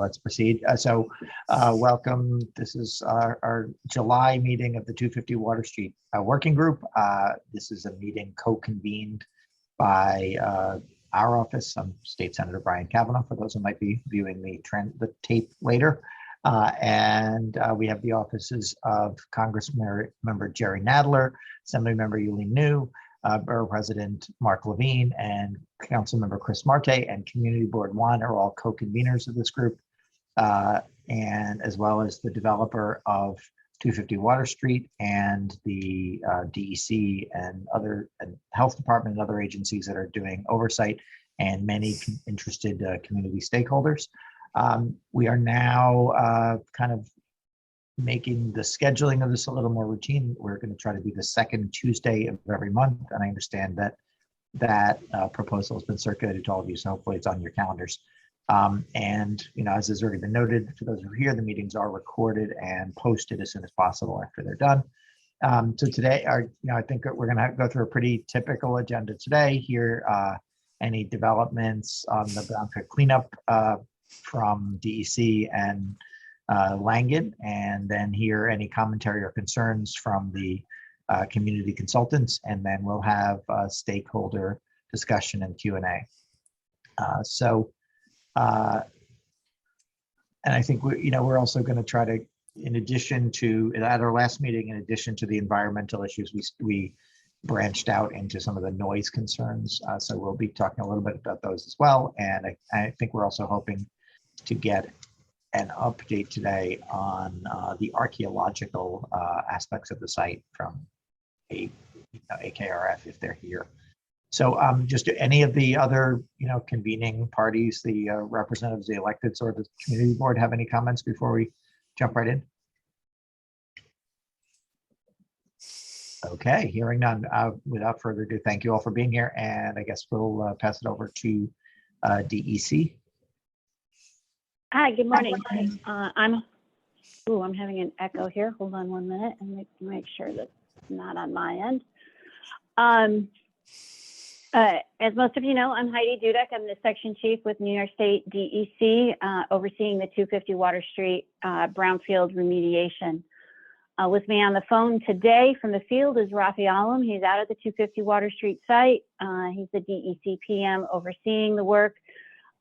let's proceed. Welcome. This is our July meeting of the 250 Water Street Working Group. This is a meeting co-convened by our office. I'm State Senator Brian Cavanaugh, for those who might be viewing the tape later. We have the offices of Congressmember Jerry Nadler, Assembly Member Yulene New, Borough President Mark Levine, and Councilmember Chris Marte, and Community Board One are all co-conveners of this group, and as well as the developer of 250 Water Street and the DEC and Health Department and other agencies that are doing oversight, and many interested community stakeholders. We are now kind of making the scheduling of this a little more routine. We're going to try to be the second Tuesday of every month, and I understand that proposal has been circulated to all of you, so hopefully it's on your calendars. And as has already been noted, for those who are here, the meetings are recorded and posted as soon as possible after they're done. So today, I think we're going to go through a pretty typical agenda today. Here, any developments on the Brownfield Cleanup from DEC and Langan, and then hear any commentary or concerns from the community consultants, and then we'll have a stakeholder discussion and Q&A. And I think we're also going to try to, in addition to, at our last meeting, in addition to the environmental issues, we branched out into some of the noise concerns. So we'll be talking a little bit about those as well. And I think we're also hoping to get an update today on the archaeological aspects of the site from AKRF if they're here. So just any of the other convening parties, the representatives, the electeds, or the community board have any comments before we jump right in? Okay, hearing none. Without further ado, thank you all for being here, and I guess we'll pass it over to DEC. Hi, good morning. I'm having an echo here. Hold on 1 minute and make sure that's not on my end. As most of you know, I'm Heidi Dudek. I'm the section chief with New York State DEC, overseeing the 250 Water Street Brownfield remediation. With me on the phone today from the field is Rafi Alam. He's out at the 250 Water Street site. He's the DEC PM overseeing the work.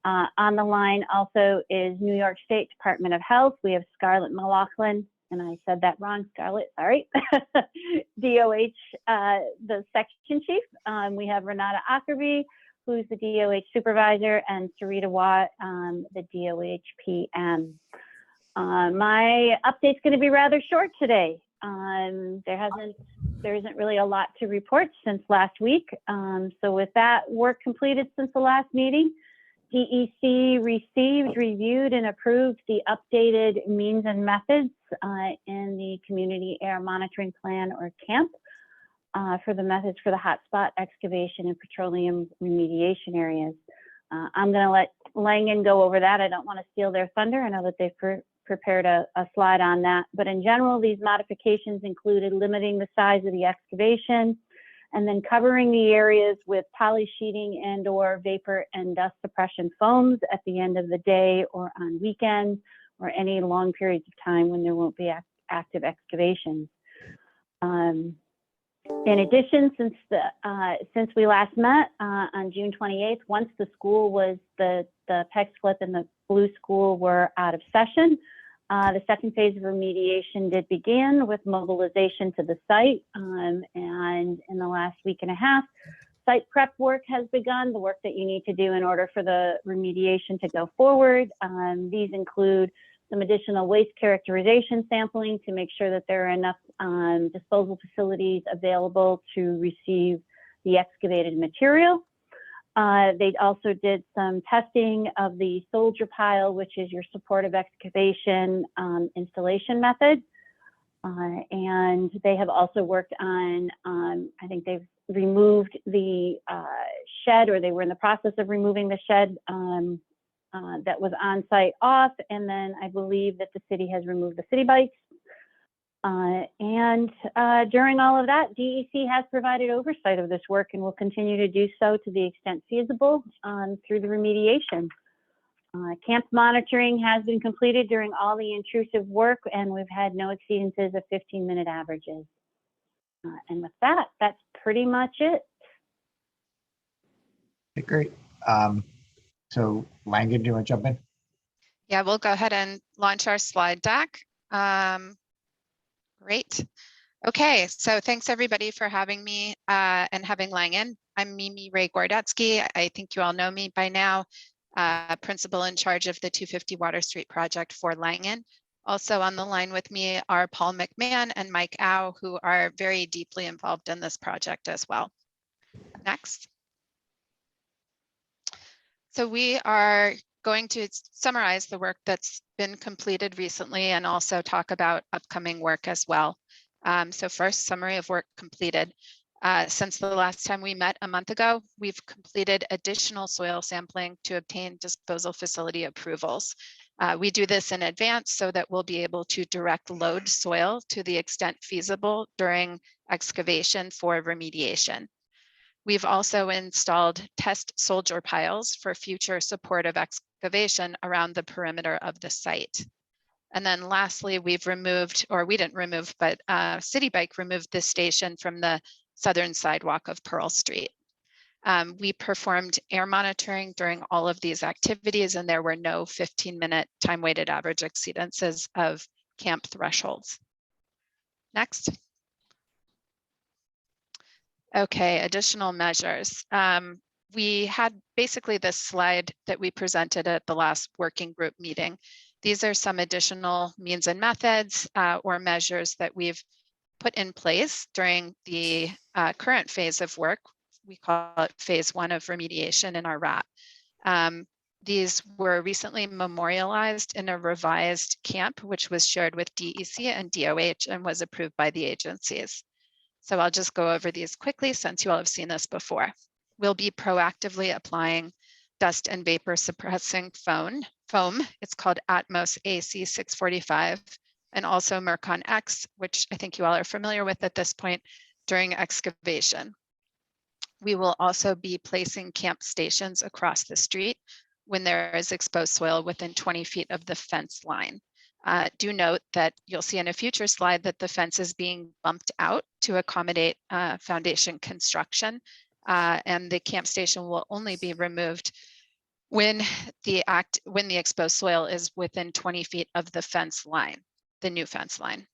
On the line also is New York State Department of Health. We have Scarlett McLaughlin, and I said that wrong, Scarlett, sorry. DOH, the section chief. We have Renata Ackerby, who's the DOH supervisor, and Sarita Watt, the DOH PM. My update's going to be rather short today. There isn't really a lot to report since last week. So with that work completed since the last meeting, DEC received, reviewed, and approved the updated means and methods in the Community Air Monitoring Plan, or CAMP, for the methods for the hotspot excavation and petroleum remediation areas. I'm going to let Langan go over that. I don't want to steal their thunder. I know that they've prepared a slide on that. But in general, these modifications included limiting the size of the excavation, and then covering the areas with poly sheeting and/or vapor and dust suppression foams at the end of the day or on weekends or any long periods of time when there won't be active excavations. In addition, since we last met on June 28th, once the school was the PEX Flip and the Blue School were out of session, the second phase of remediation did begin with mobilization to the site, and in the last week and a half, site prep work has begun, the work that you need to do in order for the remediation to go forward. These include some additional waste characterization sampling to make sure that there are enough disposal facilities available to receive the excavated material. They also did some testing of the soldier pile, which is your supportive excavation installation method. And they have also worked on, I think they've removed the shed, or they were in the process of removing the shed that was on site off. And then I believe that the city has removed the city bikes. During all of that, DEC has provided oversight of this work and will continue to do so to the extent feasible through the remediation. Camp monitoring has been completed during all the intrusive work, and we've had no exceedances of 15-minute averages. And with that, that's pretty much it. Okay, great. So Langan, do you want to jump in? Yeah, we'll go ahead and launch our slide deck. Great. Okay, so thanks everybody for having me and having Langan. I'm Mimi Ray Gordetsky. I think you all know me by now, principal in charge of the 250 Water Street project for Langan. Also on the line with me are Paul McMahon and Mike Au, who are very deeply involved in this project as well. Next. So we are going to summarize the work that's been completed recently and also talk about upcoming work as well. So first, summary of work completed. Since the last time we met a month ago, we've completed additional soil sampling to obtain disposal facility approvals. We do this in advance so that we'll be able to direct load soil to the extent feasible during excavation for remediation. We've also installed test soldier piles for future supportive excavation around the perimeter of the site. And then lastly, we've removed, or we didn't remove, but City Bike removed the station from the southern sidewalk of Pearl Street. We performed air monitoring during all of these activities, and there were no 15-minute time-weighted average exceedances of camp thresholds. Next. Okay, additional measures. We had basically this slide that we presented at the last working group meeting. These are some additional means and methods or measures that we've put in place during the current phase of work. We call it phase 1 of remediation in our RAP. These were recently memorialized in a revised camp, which was shared with DEC and DOH and was approved by the agencies. So I'll just go over these quickly since you all have seen this before. We'll be proactively applying dust and vapor suppressing foam. It's called Atmos AC 645 and also Mercon X, which I think you all are familiar with at this point during excavation. We will also be placing camp stations across the street when there is exposed soil within 20 feet of the fence line. Do note that you'll see in a future slide that the fence is being bumped out to accommodate foundation construction, and the camp station will only be removed when the exposed soil is within 20 feet of the fence line, the new fence line.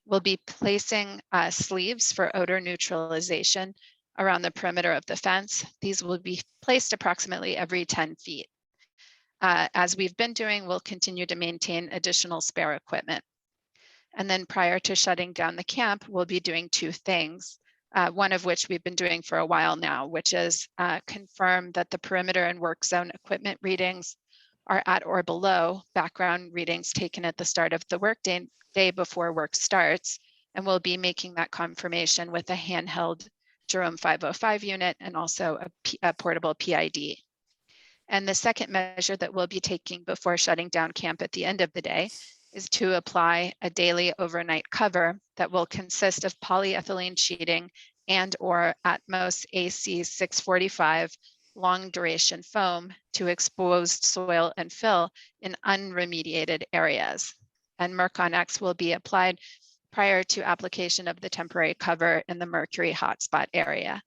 We'll be placing sleeves for odor neutralization around the perimeter of the fence. These will be placed approximately every 10 feet. As we've been doing, we'll continue to maintain additional spare equipment. And then prior to shutting down the camp, we'll be doing two things, one of which we've been doing for a while now, which is confirm that the perimeter and work zone equipment readings are at or below background readings taken at the start of the work day before work starts. And we'll be making that confirmation with a handheld Jerome 505 unit and also a portable PID. And the second measure that we'll be taking before shutting down camp at the end of the day is to apply a daily overnight cover that will consist of polyethylene sheeting and or Atmos AC 645 long duration foam to exposed soil and fill in unremediated areas. And Mercon X will be applied prior to application of the temporary cover in the mercury hotspot area.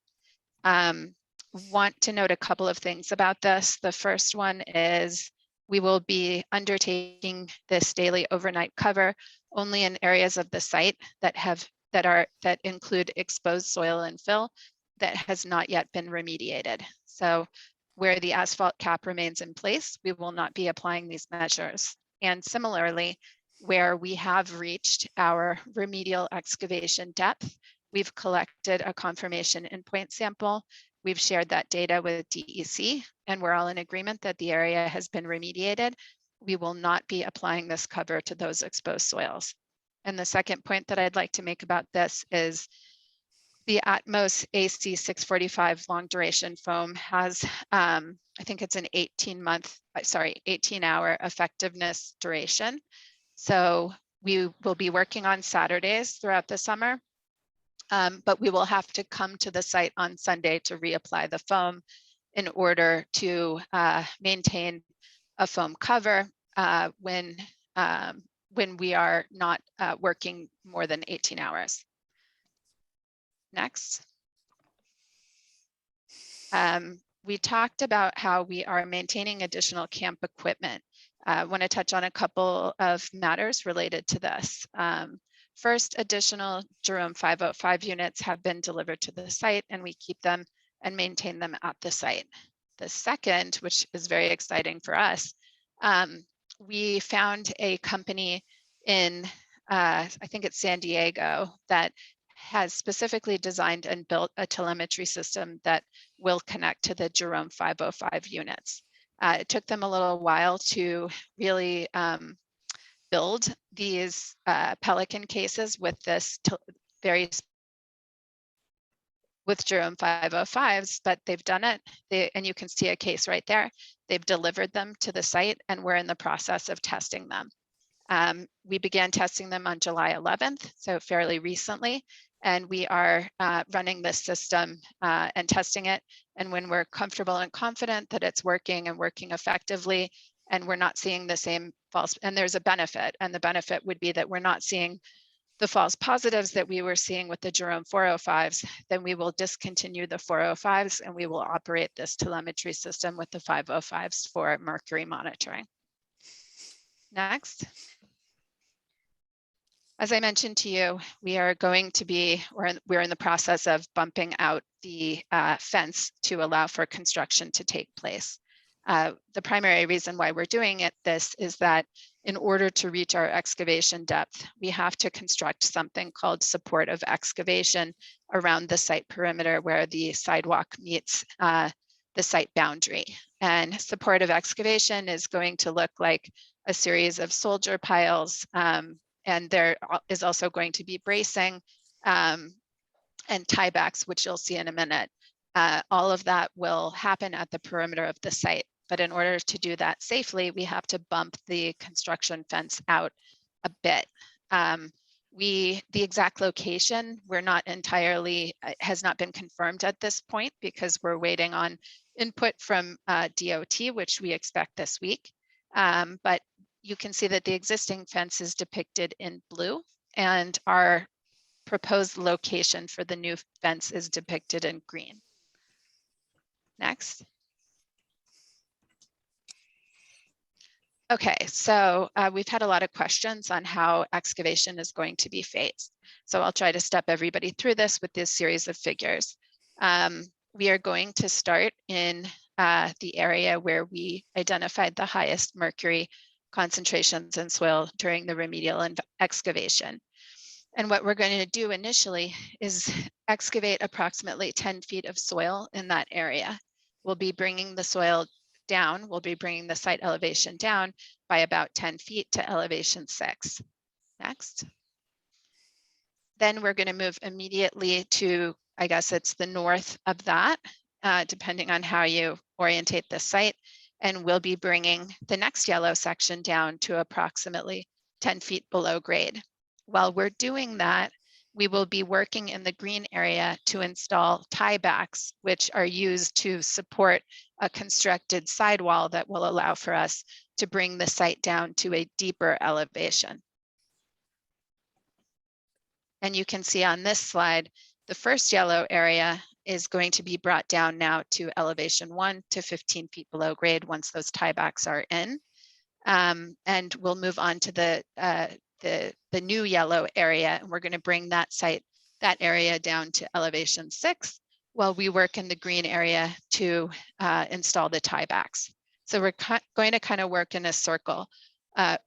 Want to note a couple of things about this. The first one is we will be undertaking this daily overnight cover only in areas of the site that include exposed soil and fill that has not yet been remediated. So where the asphalt cap remains in place, we will not be applying these measures. And similarly, where we have reached our remedial excavation depth, we've collected a confirmation endpoint sample. We've shared that data with DEC, and we're all in agreement that the area has been remediated. We will not be applying this cover to those exposed soils. And the second point that I'd like to make about this is the Atmos AC 645 long duration foam has, I think it's an 18-hour effectiveness duration. So we will be working on Saturdays throughout the summer. But we will have to come to the site on Sunday to reapply the foam in order to maintain a foam cover when we are not working more than 18 hours. Next. We talked about how we are maintaining additional camp equipment. I want to touch on a couple of matters related to this. First, additional Jerome 505 units have been delivered to the site, and we keep them and maintain them at the site. The second, which is very exciting for us, we found a company in, I think it's San Diego, that has specifically designed and built a telemetry system that will connect to the Jerome 505 units. It took them a little while to really build these Pelican cases with this with Jerome 505s, but they've done it. And you can see a case right there. They've delivered them to the site, and we're in the process of testing them. We began testing them on July 11th, so fairly recently, and we are running this system and testing it. And when we're comfortable and confident that it's working and working effectively, and we're not seeing the same false, and there's a benefit, and the benefit would be that we're not seeing the false positives that we were seeing with the Jerome 405s, then we will discontinue the 405s and we will operate this telemetry system with the 505s for mercury monitoring. Next. As I mentioned to you, we are going to be, we're in the process of bumping out the fence to allow for construction to take place. The primary reason why we're doing this is that in order to reach our excavation depth, we have to construct something called supportive excavation around the site perimeter where the sidewalk meets the site boundary. And supportive excavation is going to look like a series of soldier piles, and there is also going to be bracing and tiebacks, which you'll see in a minute. All of that will happen at the perimeter of the site. But in order to do that safely, we have to bump the construction fence out a bit. The exact location, we're not entirely, has not been confirmed at this point because we're waiting on input from DOT, which we expect this week. But you can see that the existing fence is depicted in blue, and our proposed location for the new fence is depicted in green. Next. Okay, so we've had a lot of questions on how excavation is going to be phased. So I'll try to step everybody through this with this series of figures. We are going to start in the area where we identified the highest mercury concentrations in soil during the remedial excavation. And what we're going to do initially is excavate approximately 10 feet of soil in that area. We'll be bringing the soil down, we'll be bringing the site elevation down by about 10 feet to elevation 6. Next. Then we're going to move immediately to, I guess it's the north of that, depending on how you orientate the site. And we'll be bringing the next yellow section down to approximately 10 feet below grade. While we're doing that, we will be working in the green area to install tiebacks, which are used to support a constructed sidewall that will allow for us to bring the site down to a deeper elevation. And you can see on this slide, the first yellow area is going to be brought down now to elevation 1 to 15 feet below grade once those tiebacks are in. And we'll move on to the new yellow area, and we're going to bring that area down to elevation 6 while we work in the green area to install the tiebacks. So we're going to kind of work in a circle,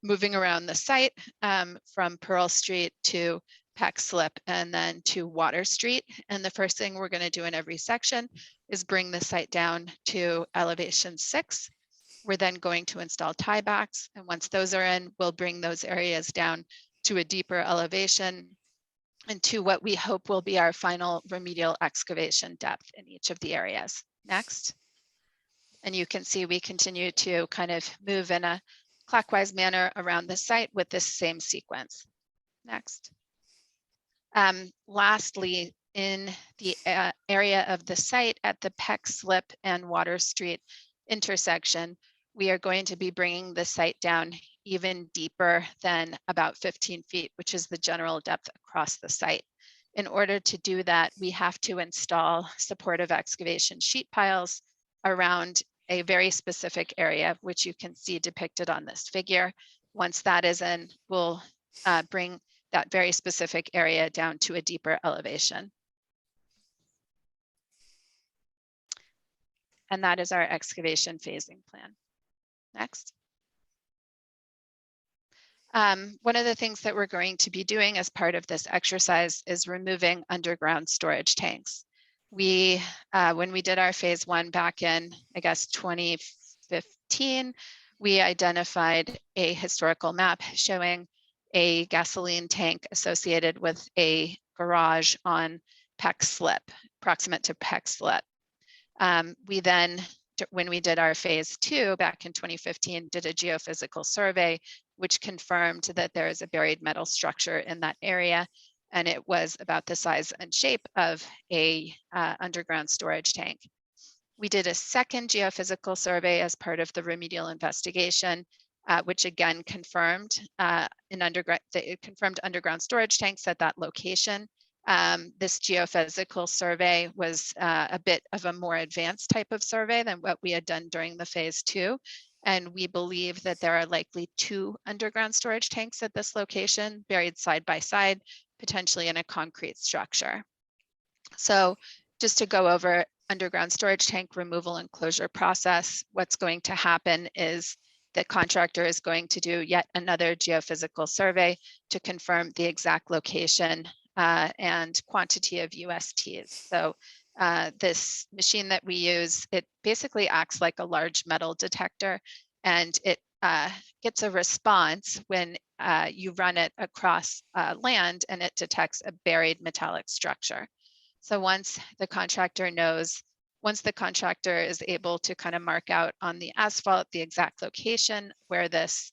moving around the site from Pearl Street to Peck Slip and then to Water Street. And the first thing we're going to do in every section is bring the site down to elevation 6. We're then going to install tiebacks, and once those are in, we'll bring those areas down to a deeper elevation and to what we hope will be our final remedial excavation depth in each of the areas. Next. And you can see we continue to kind of move in a clockwise manner around the site with this same sequence. Next. Lastly, in the area of the site at the Peck Slip and Water Street intersection, we are going to be bringing the site down even deeper than about 15 feet, which is the general depth across the site. In order to do that, we have to install supportive excavation sheet piles around a very specific area, which you can see depicted on this figure. Once that is in, we'll bring that very specific area down to a deeper elevation. And that is our excavation phasing plan. Next. One of the things that we're going to be doing as part of this exercise is removing underground storage tanks. We, when we did our phase 1 back in, I guess, 2015, we identified a historical map showing a gasoline tank associated with a garage on Peck Slip, proximate to Peck Slip. We then, when we did our phase 2 back in 2015, did a geophysical survey, which confirmed that there is a buried metal structure in that area. And it was about the size and shape of a underground storage tank. We did a second geophysical survey as part of the remedial investigation, which again confirmed confirmed underground storage tanks at that location. This geophysical survey was a bit of a more advanced type of survey than what we had done during the phase 2. And we believe that there are likely 2 underground storage tanks at this location, buried side by side, potentially in a concrete structure. So just to go over underground storage tank removal and closure process, what's going to happen is the contractor is going to do yet another geophysical survey to confirm the exact location and quantity of USTs. So this machine that we use, it basically acts like a large metal detector, and it gets a response when you run it across land and it detects a buried metallic structure. So once the contractor is able to kind of mark out on the asphalt the exact location where this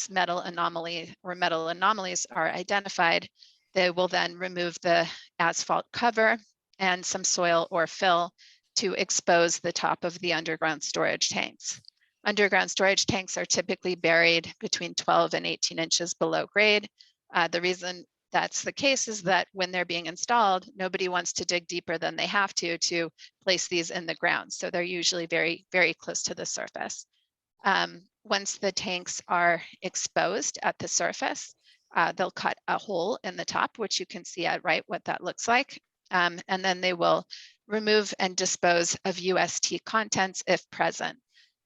metal anomaly or metal anomalies are identified, they will then remove the asphalt cover and some soil or fill to expose the top of the underground storage tanks. Underground storage tanks are typically buried between 12 and 18 inches below grade. The reason that's the case is that when they're being installed, nobody wants to dig deeper than they have to place these in the ground. So they're usually very, very close to the surface. Once the tanks are exposed at the surface, they'll cut a hole in the top, which you can see at right what that looks like. And then they will remove and dispose of UST contents if present.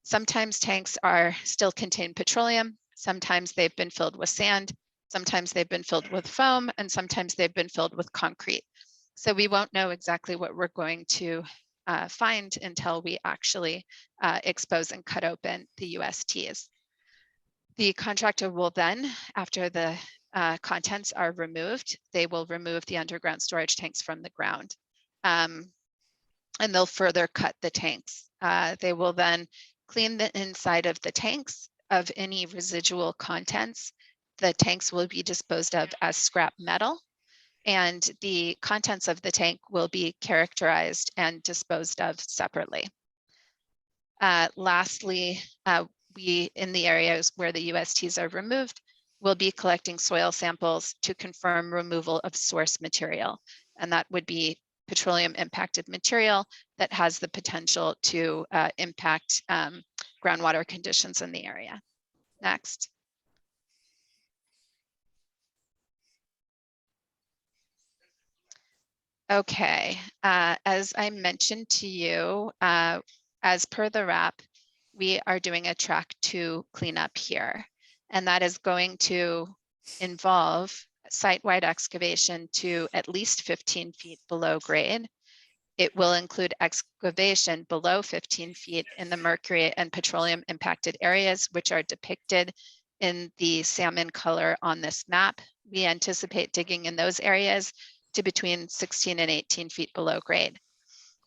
Sometimes tanks still contain petroleum. Sometimes they've been filled with sand. Sometimes they've been filled with foam, and sometimes they've been filled with concrete. So we won't know exactly what we're going to find until we actually expose and cut open the USTs. The contractor will then, after the contents are removed, they will remove the underground storage tanks from the ground. And they'll further cut the tanks. They will then clean the inside of the tanks of any residual contents. The tanks will be disposed of as scrap metal, and the contents of the tank will be characterized and disposed of separately. Lastly, we, in the areas where the USTs are removed, will be collecting soil samples to confirm removal of source material. And that would be petroleum impacted material that has the potential to impact groundwater conditions in the area. Next. Okay, as I mentioned to you, as per the RAP, we are doing a track 2 cleanup here, and that is going to involve site-wide excavation to at least 15 feet below grade. It will include excavation below 15 feet in the mercury and petroleum impacted areas, which are depicted in the salmon color on this map. We anticipate digging in those areas to between 16 and 18 feet below grade.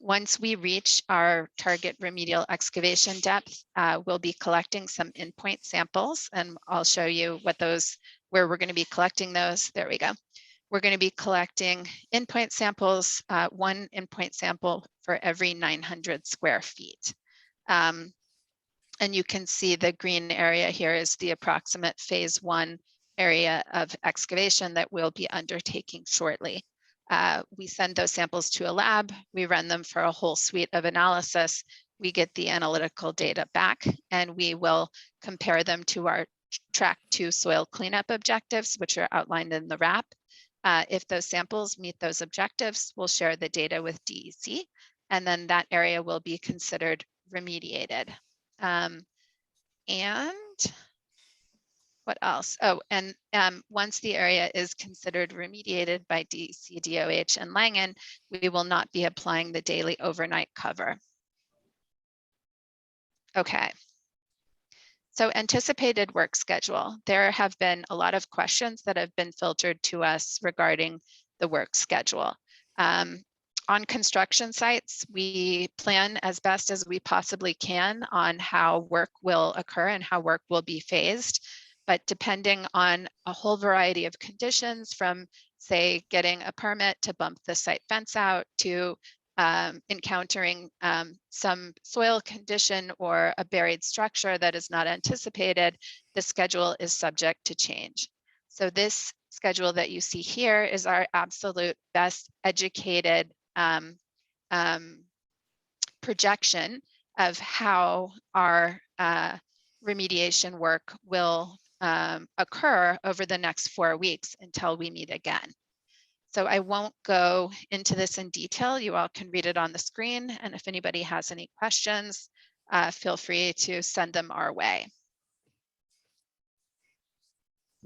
Once we reach our target remedial excavation depth, we'll be collecting some endpoint samples, and I'll show you where we're going to be collecting those. There we go. We're going to be collecting endpoint samples, 1 endpoint sample for every 900 square feet. And you can see the green area here is the approximate phase 1 area of excavation that we'll be undertaking shortly. We send those samples to a lab, we run them for a whole suite of analysis, we get the analytical data back, and we will compare them to our track 2 soil cleanup objectives, which are outlined in the RAP. If those samples meet those objectives, we'll share the data with DEC, and then that area will be considered remediated. And what else? Oh, and once the area is considered remediated by DEC, DOH, and Langan, we will not be applying the daily overnight cover. Okay. So anticipated work schedule. There have been a lot of questions that have been filtered to us regarding the work schedule. On construction sites, we plan as best as we possibly can on how work will occur and how work will be phased. But depending on a whole variety of conditions, from say getting a permit to bump the site fence out to encountering some soil condition or a buried structure that is not anticipated, the schedule is subject to change. So this schedule that you see here is our absolute best educated projection of how our remediation work will occur over the next 4 weeks until we meet again. So I won't go into this in detail. You all can read it on the screen. And if anybody has any questions, feel free to send them our way.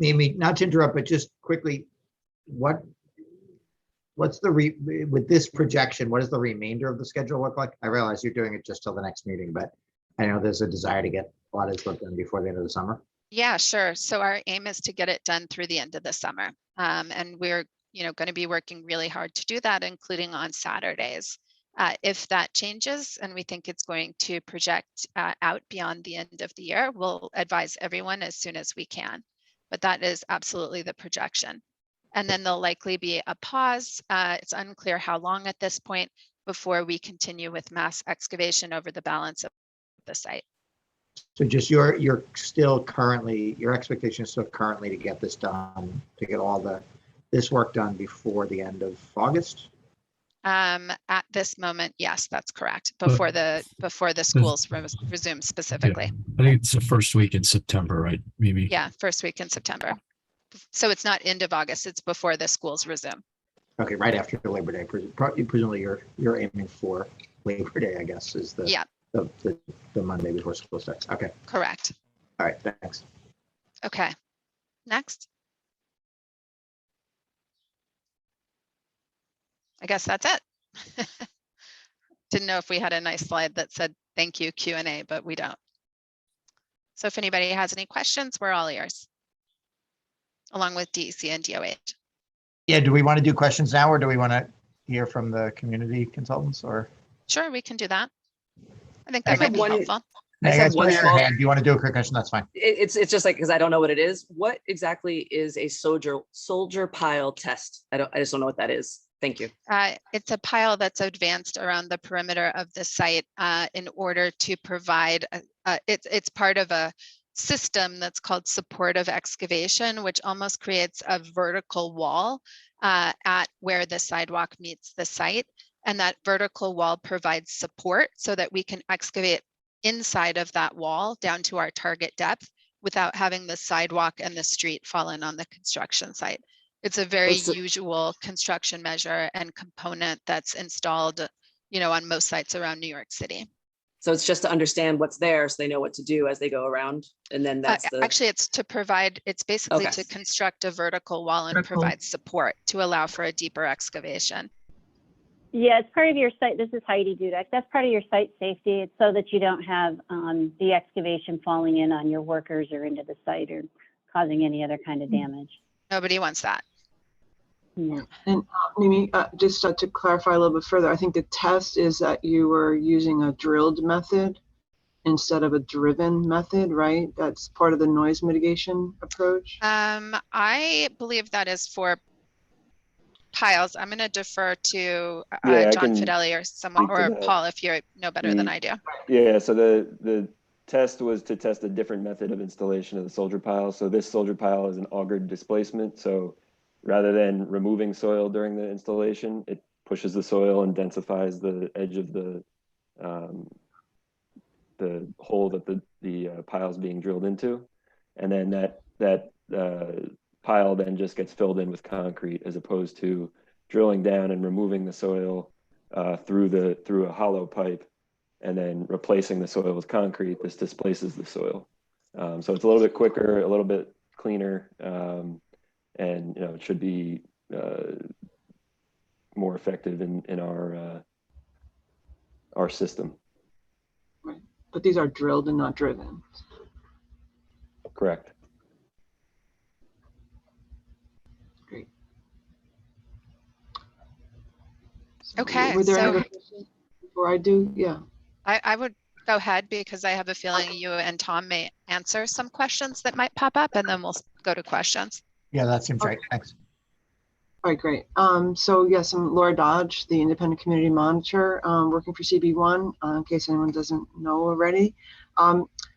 Amy, not to interrupt, but just quickly, what's the with this projection, what does the remainder of the schedule look like? I realize you're doing it just till the next meeting, but I know there's a desire to get a lot of this work done before the end of the summer. Yeah, sure. So our aim is to get it done through the end of the summer. And we're going to be working really hard to do that, including on Saturdays. If that changes and we think it's going to project out beyond the end of the year, we'll advise everyone as soon as we can. But that is absolutely the projection. And then there'll likely be a pause. It's unclear how long at this point before we continue with mass excavation over the balance of the site. So just you're still currently, your expectation is still currently to get this done, to get all this work done before the end of August? At this moment, yes, that's correct. Before the schools resume specifically. Yeah, I think it's the first week in September, right? Maybe. Yeah, first week in September. So it's not end of August, it's before the schools resume. Okay, right after Labor Day. Presumably you're aiming for Labor Day, I guess, is the the Monday before school starts. Okay. Correct. All right, thanks. Okay, next. I guess that's it. Didn't know if we had a nice slide that said thank you Q&A, but we don't. So if anybody has any questions, we're all ears, along with DEC and DOH. Yeah, do we want to do questions now, or do we want to hear from the community consultants? Or sure, we can do that. I think that might be helpful. I have one small hand. Do you want to do a quick question? That's fine. It's just like, because I don't know what it is. What exactly is a soldier pile test? I just don't know what that is. Thank you. It's a pile that's advanced around the perimeter of the site in order to provide, it's part of a system that's called supportive excavation, which almost creates a vertical wall at where the sidewalk meets the site. And that vertical wall provides support so that we can excavate inside of that wall down to our target depth without having the sidewalk and the street fall in on the construction site. It's a very usual construction measure and component that's installed, on most sites around New York City. So it's just to understand what's there so they know what to do as they go around. And then that's actually it's to provide, it's basically to construct a vertical wall and provide support to allow for a deeper excavation. Yeah, it's part of your site. This is Heidi Dudek. That's part of your site safety. It's so that you don't have the excavation falling in on your workers or into the site or causing any other kind of damage. Nobody wants that. Yeah. And Mimi, just to clarify a little bit further, I think the test is that you were using a drilled method instead of a driven method, right? That's part of the noise mitigation approach. I believe that is for piles. I'm going to defer to Yeah, John Fideli or someone, or Paul, if you know better than I do. Yeah, so the test was to test a different method of installation of the soldier pile. So this soldier pile is an augured displacement. So rather than removing soil during the installation, it pushes the soil and densifies the edge of the hole that the pile is being drilled into. And then that pile then just gets filled in with concrete, as opposed to drilling down and removing the soil through a hollow pipe and then replacing the soil with concrete. This displaces the soil. So it's a little bit quicker, a little bit cleaner, and it should be more effective in our system. Right. But these are drilled and not driven. Correct. Great. Okay, Were there so- any other questions before I do? Yeah. I would go ahead, because I have a feeling you and Tom may answer some questions that might pop up, and then we'll go to questions. Yeah, that seems right. Thanks. All right, great. So yes, I'm Laura Dodge, the Independent Community Monitor, working for CB1, in case anyone doesn't know already.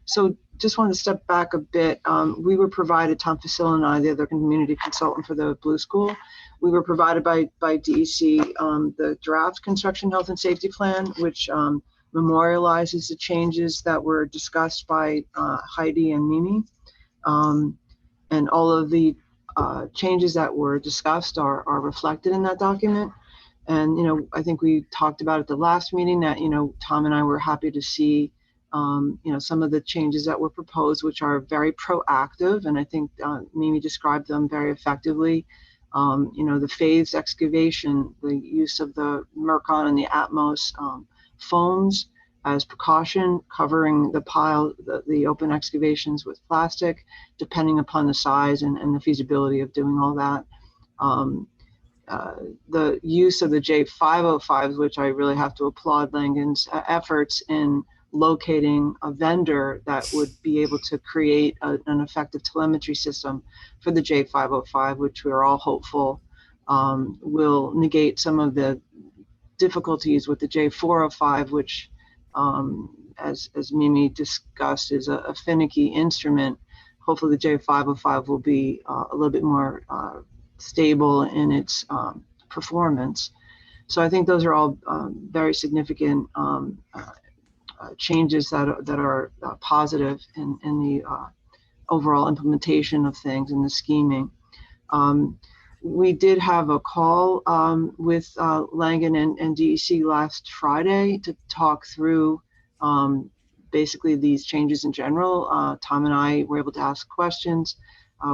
So just wanted to step back a bit. We were provided, Tom Facil and I, the other community consultant for the Blue School, we were provided by DEC the draft construction health and safety plan, which memorializes the changes that were discussed by Heidi and Mimi. And all of the changes that were discussed are reflected in that document. And, I think we talked about at the last meeting that, Tom and I were happy to see, some of the changes that were proposed, which are very proactive. And I think Mimi described them very effectively. The phased excavation, the use of the Mercon and the Atmos foams as precaution, covering the pile, the open excavations with plastic, depending upon the size and the feasibility of doing all that. The use of the J505s, which I really have to applaud Langan's efforts in locating a vendor that would be able to create an effective telemetry system for the J505, which we're all hopeful will negate some of the difficulties with the J405, which, as Mimi discussed, is a finicky instrument. Hopefully the J505 will be a little bit more stable in its performance. So I think those are all very significant changes that are positive in the overall implementation of things and the scheming. We did have a call with Langan and DEC last Friday to talk through basically these changes in general. Tom and I were able to ask questions.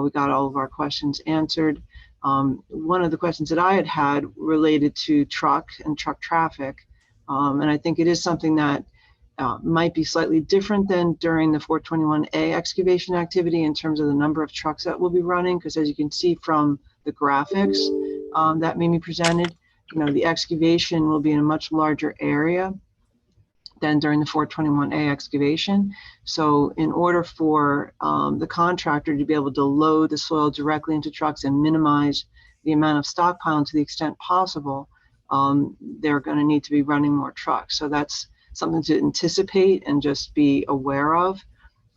We got all of our questions answered. One of the questions that I had related to truck and truck traffic. And I think it is something that might be slightly different than during the 421A excavation activity in terms of the number of trucks that will be running, because as you can see from the graphics that Mimi presented, the excavation will be in a much larger area than during the 421A excavation. So in order for the contractor to be able to load the soil directly into trucks and minimize the amount of stockpiling to the extent possible, they're going to need to be running more trucks. So that's something to anticipate and just be aware of.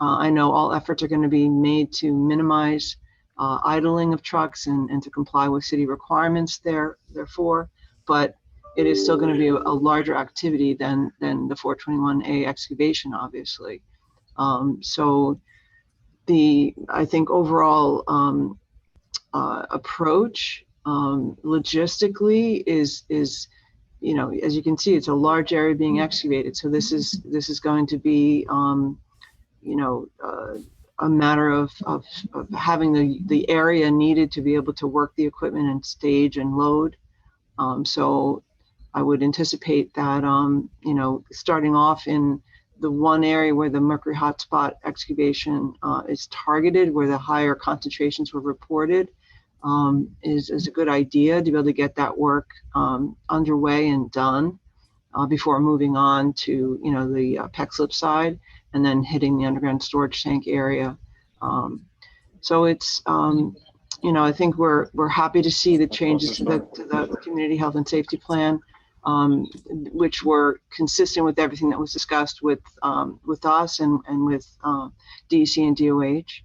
I know all efforts are going to be made to minimize idling of trucks and to comply with city requirements therefore, but it is still going to be a larger activity than the 421A excavation, obviously. So I think overall approach logistically is as you can see, it's a large area being excavated. So this is going to be a matter of having the area needed to be able to work the equipment and stage and load. So I would anticipate that, starting off in the one area where the mercury hotspot excavation is targeted, where the higher concentrations were reported, is a good idea to be able to get that work underway and done before moving on to, the PEC slip side and then hitting the underground storage tank area. So it's, I think we're happy to see the changes to the community health and safety plan. which were consistent with everything that was discussed with us and with DEC and DOH.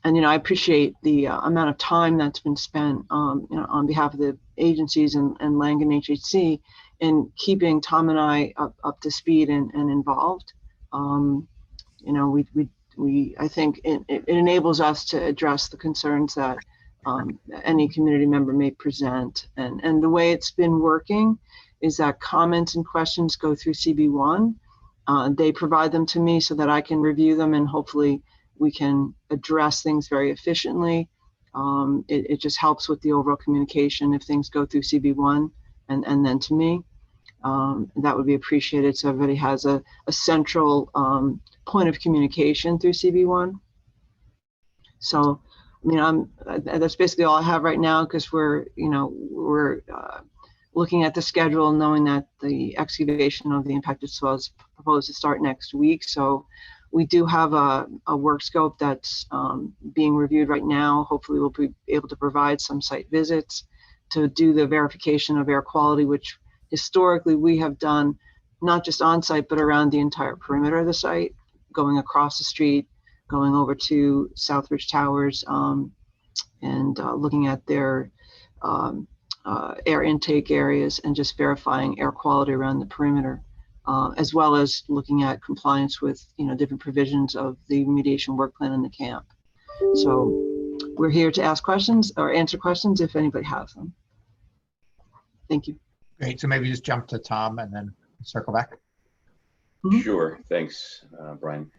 And, I appreciate the amount of time that's been spent on behalf of the agencies and Langan HHC in keeping Tom and I up to speed and involved. I think it enables us to address the concerns that any community member may present. And the way it's been working is that comments and questions go through CB1. They provide them to me so that I can review them, and hopefully we can address things very efficiently. It just helps with the overall communication if things go through CB1 and then to me. That would be appreciated, so everybody has a central point of communication through CB1. So, that's basically all I have right now, because we're looking at the schedule, knowing that the excavation of the impacted soil is proposed to start next week. So we do have a work scope that's being reviewed right now. Hopefully we'll be able to provide some site visits to do the verification of air quality, which historically we have done not just on site, but around the entire perimeter of the site, going across the street, going over to Southridge Towers, and looking at their air intake areas and just verifying air quality around the perimeter, as well as looking at compliance with different provisions of the remediation work plan in the camp. So we're here to ask questions or answer questions if anybody has them. Thank you. Great. So maybe just jump to Tom and then circle back. Sure. Thanks, Brian.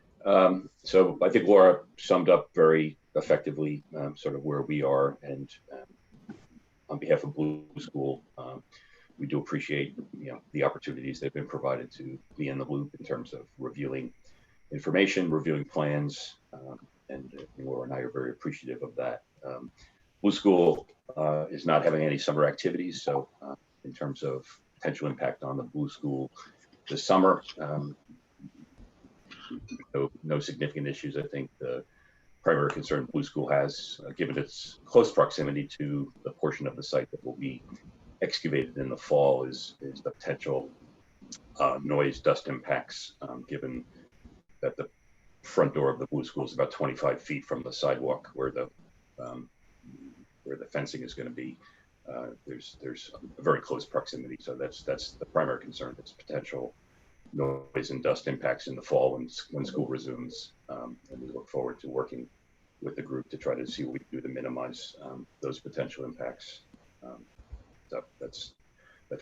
So I think Laura summed up very effectively sort of where we are, and on behalf of Blue School, we do appreciate the opportunities that have been provided to be in the loop in terms of reviewing information, reviewing plans, and Laura and I are very appreciative of that. Blue School is not having any summer activities, so in terms of potential impact on the Blue School this summer, no significant issues. I think the primary concern Blue School has, given its close proximity to the portion of the site that will be excavated in the fall, is the potential noise, dust impacts, given that the front door of the Blue School is about 25 feet from the sidewalk where the fencing is going to be. There's a very close proximity, so that's the primary concern. It's potential noise and dust impacts in the fall when school resumes, and we look forward to working with the group to try to see what we can do to minimize those potential impacts. So that's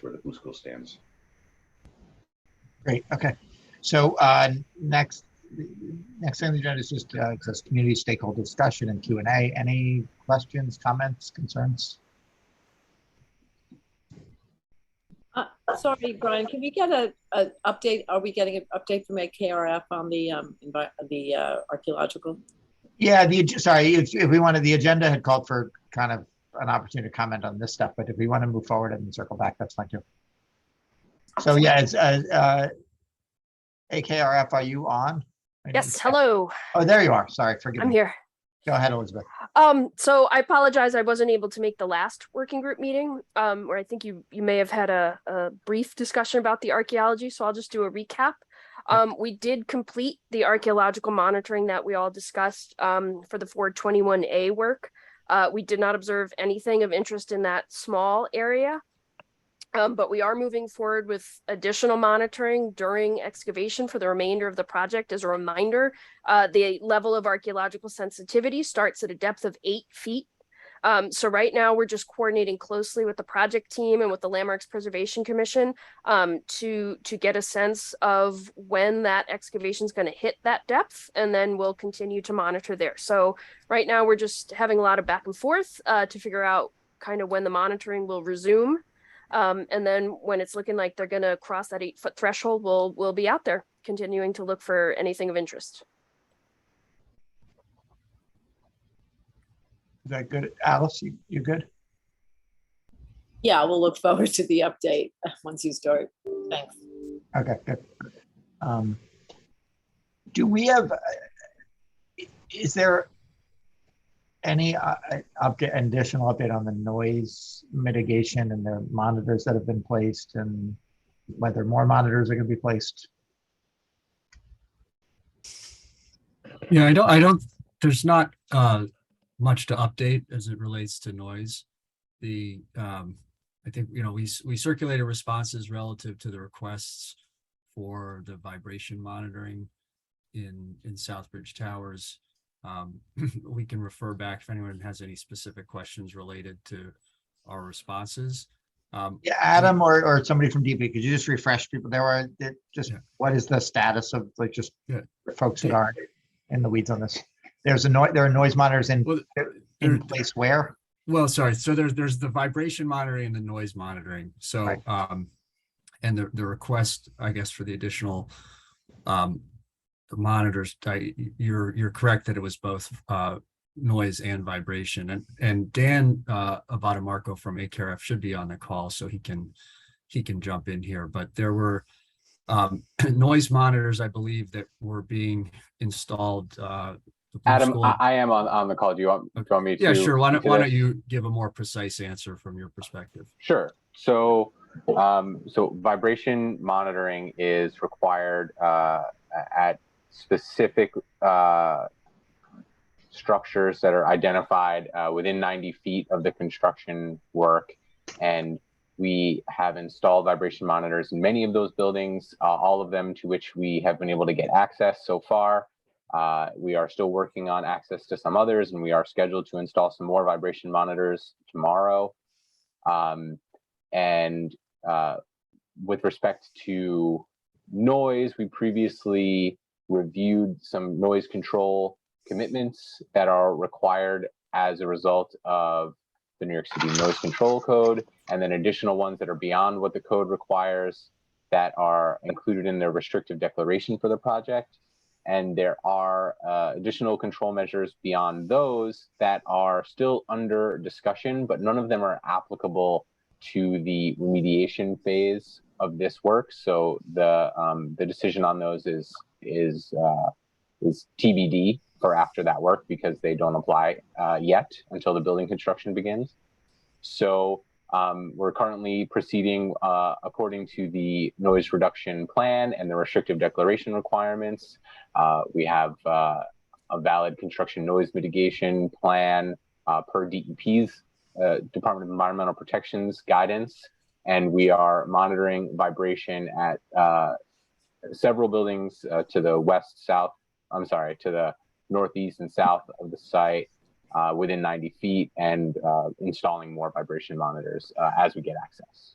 where the Blue School stands. Great. Okay. So next thing on the agenda is just community stakeholder discussion and Q&A. Any questions, comments, concerns? Sorry, Brian, can we get an update? Are we getting an update from AKRF on the archaeological? Yeah, sorry, if we wanted, the agenda had called for kind of an opportunity to comment on this stuff, but if we want to move forward and circle back, that's fine too. So yeah, it's AKRF, are you on? Yes, hello. Oh, there you are. Sorry, forgive me. I'm here. Go ahead, Elizabeth. So I apologize, I wasn't able to make the last working group meeting, where I think you may have had a brief discussion about the archaeology, so I'll just do a recap. We did complete the archaeological monitoring that we all discussed for the 421A work. We did not observe anything of interest in that small area, but we are moving forward with additional monitoring during excavation for the remainder of the project. As a reminder, the level of archaeological sensitivity starts at a depth of 8 feet. So right now we're just coordinating closely with the project team and with the Landmarks Preservation Commission to get a sense of when that excavation is going to hit that depth, and then we'll continue to monitor there. So right now we're just having a lot of back and forth to figure out kind of when the monitoring will resume. And then when it's looking like they're going to cross that 8-foot threshold, we'll be out there continuing to look for anything of interest. Is that good? Alice, you good? Yeah, we'll look forward to the update once you start. Thanks. Okay, good. Do we have, is there Any additional update on the noise mitigation and the monitors that have been placed, and whether more monitors are going to be placed? Yeah, I don't, there's not much to update as it relates to noise. I think, we circulated responses relative to the requests for the vibration monitoring in Southbridge Towers. We can refer back if anyone has any specific questions related to our responses. Yeah, Adam or somebody from DP, could you just refresh people? What is the status of for folks that aren't in the weeds on this? There are noise monitors in place where? Well, sorry. So there's the vibration monitoring and the noise monitoring. So, right. And the request, I guess, for the additional monitors, you're correct that it was both noise and vibration. And Dan Abadamarco from ACARF should be on the call, so he can jump in here. But there were noise monitors, I believe, that were being installed. Adam, I am on the call. Do you want me to? Yeah, sure. Why don't you give a more precise answer from your perspective? Sure. So, vibration monitoring is required at specific structures that are identified within 90 feet of the construction work, and we have installed vibration monitors in many of those buildings, all of them to which we have been able to get access so far. We are still working on access to some others, and we are scheduled to install some more vibration monitors tomorrow. With respect to noise, we previously reviewed some noise control commitments that are required as a result of the New York City Noise Control Code, and then additional ones that are beyond what the code requires that are included in the restrictive declaration for the project. And there are additional control measures beyond those that are still under discussion, but none of them are applicable to the remediation phase of this work. So the decision on those is TBD for after that work, because they don't apply yet until the building construction begins. So we're currently proceeding according to the noise reduction plan and the restrictive declaration requirements. We have a valid construction noise mitigation plan per DEP's Department of Environmental Protection's guidance, and we are monitoring vibration at several buildings to the to the northeast and south of the site within 90 feet, and installing more vibration monitors as we get access.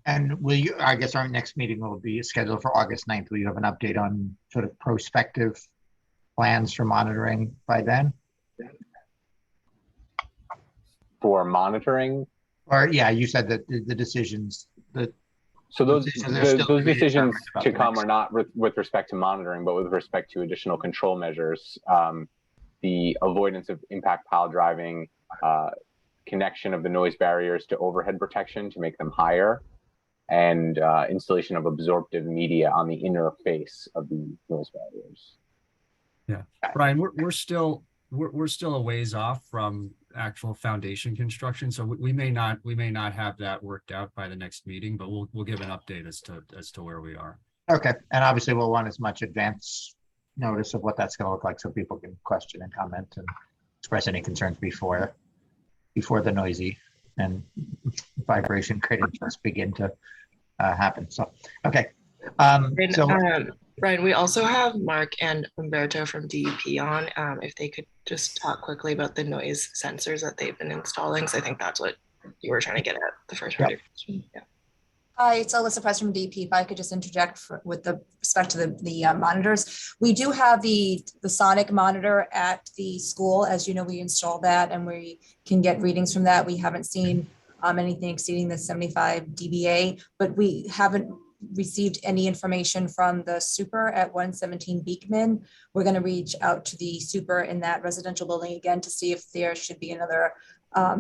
And will you, I guess our next meeting will be scheduled for August 9th. Will you have an update on sort of prospective plans for monitoring by then? For monitoring? Or yeah, you said that the decisions that. So those decisions to come are not with respect to monitoring, but with respect to additional control measures. The avoidance of impact pile driving, connection of the noise barriers to overhead protection to make them higher, and installation of absorptive media on the inner face of the noise barriers. Yeah, Brian, we're still a ways off from actual foundation construction, so we may not have that worked out by the next meeting, but we'll give an update as to where we are. Okay, and obviously we'll want as much advance notice of what that's going to look like, so people can question and comment and express any concerns before the noisy and vibration credentials begin to happen. So, okay. Brian, we also have Mark and Umberto from DEP on. If they could just talk quickly about the noise sensors that they've been installing. So I think that's what you were trying to get at the first part of your question. Yeah. Hi, it's Alyssa Press from DP. If I could just interject with respect to the monitors. We do have the sonic monitor at the school. As you know, we installed that and we can get readings from that. We haven't seen anything exceeding the 75 dBA, but we haven't received any information from the super at 117 Beekman. We're going to reach out to the super in that residential building again to see if there should be another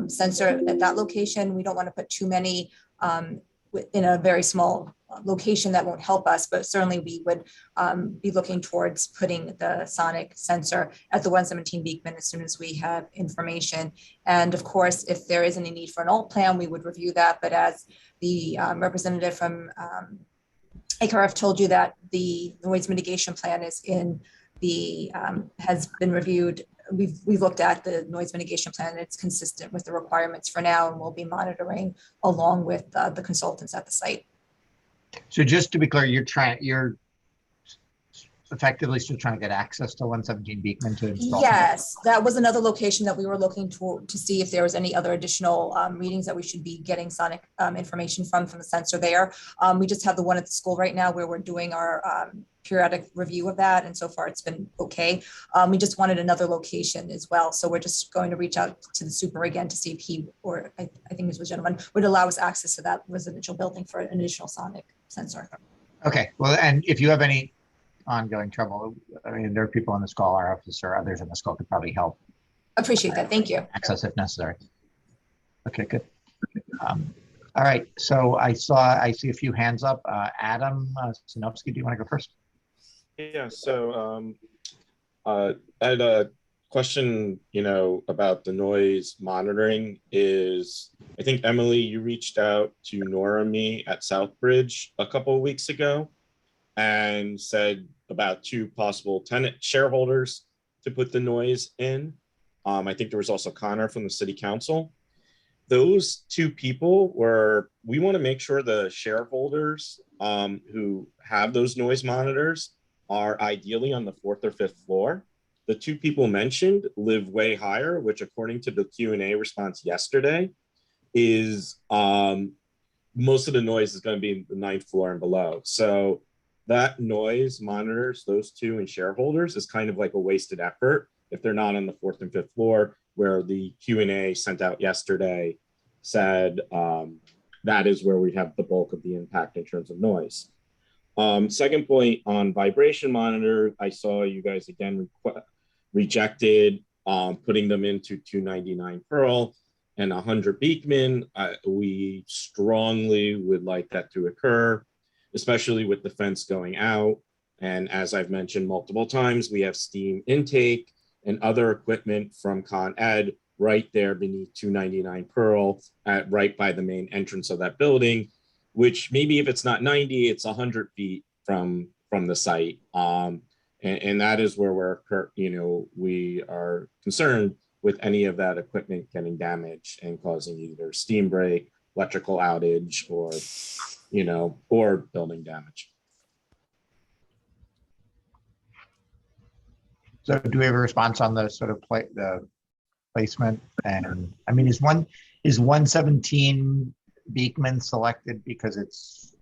sensor at that location. We don't want to put too many in a very small location that won't help us, but certainly we would be looking towards putting the sonic sensor at the 117 Beekman as soon as we have information. And of course, if there is any need for an alt plan, we would review that. But as the representative from ACRF told you, that the noise mitigation plan is in the, has been reviewed. We've looked at the noise mitigation plan, and it's consistent with the requirements for now, and we'll be monitoring along with the consultants at the site. So just to be clear, you're effectively still trying to get access to 117 Beekman to install? Yes, that was another location that we were looking to see if there was any other additional readings that we should be getting sonic information from the sensor there. We just have the one at the school right now where we're doing our periodic review of that, and so far it's been okay. We just wanted another location as well, so we're just going to reach out to the super again to see if he, or I think this was a gentleman, would allow us access to that residential building for an additional sonic sensor. Okay, well, and if you have any ongoing trouble, I mean, there are people on this call, our office or others on this call could probably help. Appreciate that, thank you. Access if necessary. Okay, good. All right, so I see a few hands up. Adam Sinopsky, do you want to go first? Yeah, so I had a question, about the noise monitoring. Is, I think, Emily, you reached out to Nora and me at Southbridge a couple of weeks ago and said about 2 possible tenant shareholders to put the noise in. I think there was also Connor from the city council. Those 2 people we want to make sure the shareholders who have those noise monitors are ideally on the 4th or 5th floor. The 2 people mentioned live way higher, which according to the Q&A response yesterday is most of the noise is going to be in the 9th floor and below. So that noise monitors those 2 and shareholders is kind of like a wasted effort if they're not on the 4th and 5th floor, where the Q&A sent out yesterday said that is where we have the bulk of the impact in terms of noise. Second point on vibration monitor, I saw you guys again rejected putting them into 299 Pearl and 100 Beekman. We strongly would like that to occur, especially with the fence going out. And as I've mentioned multiple times, we have steam intake and other equipment from Con Ed right there beneath 299 Pearl, right by the main entrance of that building, which maybe if it's not 90, it's 100 feet from the site. And that is where we are concerned with any of that equipment getting damaged and causing either steam break, electrical outage, or building damage. So do we have a response on the sort of the placement? And I mean, is 117 Beekman selected because it's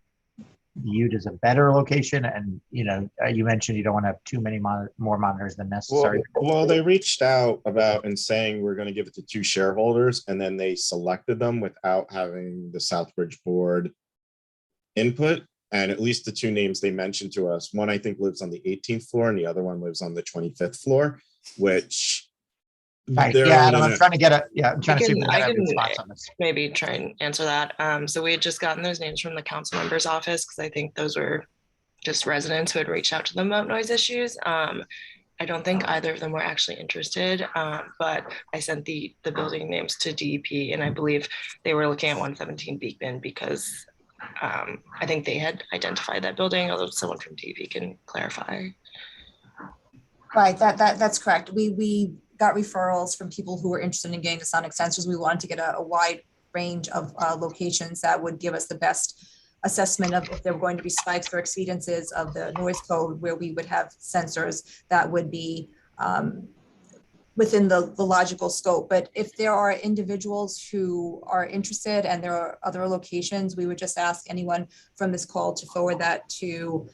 viewed as a better location? And you mentioned you don't want to have too many more monitors than necessary. Well, they reached out about and saying we're going to give it to 2 shareholders, and then they selected them without having the Southbridge board input. And at least the 2 names they mentioned to us, one I think lives on the 18th floor and the other one lives on the 25th floor, which right. Yeah, Adam, I'm trying to get I'm trying to see if we I have can response on this. maybe try and answer that. So we had just gotten those names from the council member's office because I think those were just residents who had reached out to them about noise issues. I don't think either of them were actually interested, but I sent the building names to DEP, and I believe they were looking at 117 Beekman because I think they had identified that building, although someone from DEP can clarify. Right, that's correct. We got referrals from people who were interested in getting the sonic sensors. We wanted to get a wide range of locations that would give us the best assessment of if there were going to be spikes or exceedances of the noise code, where we would have sensors that would be within the logical scope. But if there are individuals who are interested and there are other locations, we would just ask anyone from this call to forward that to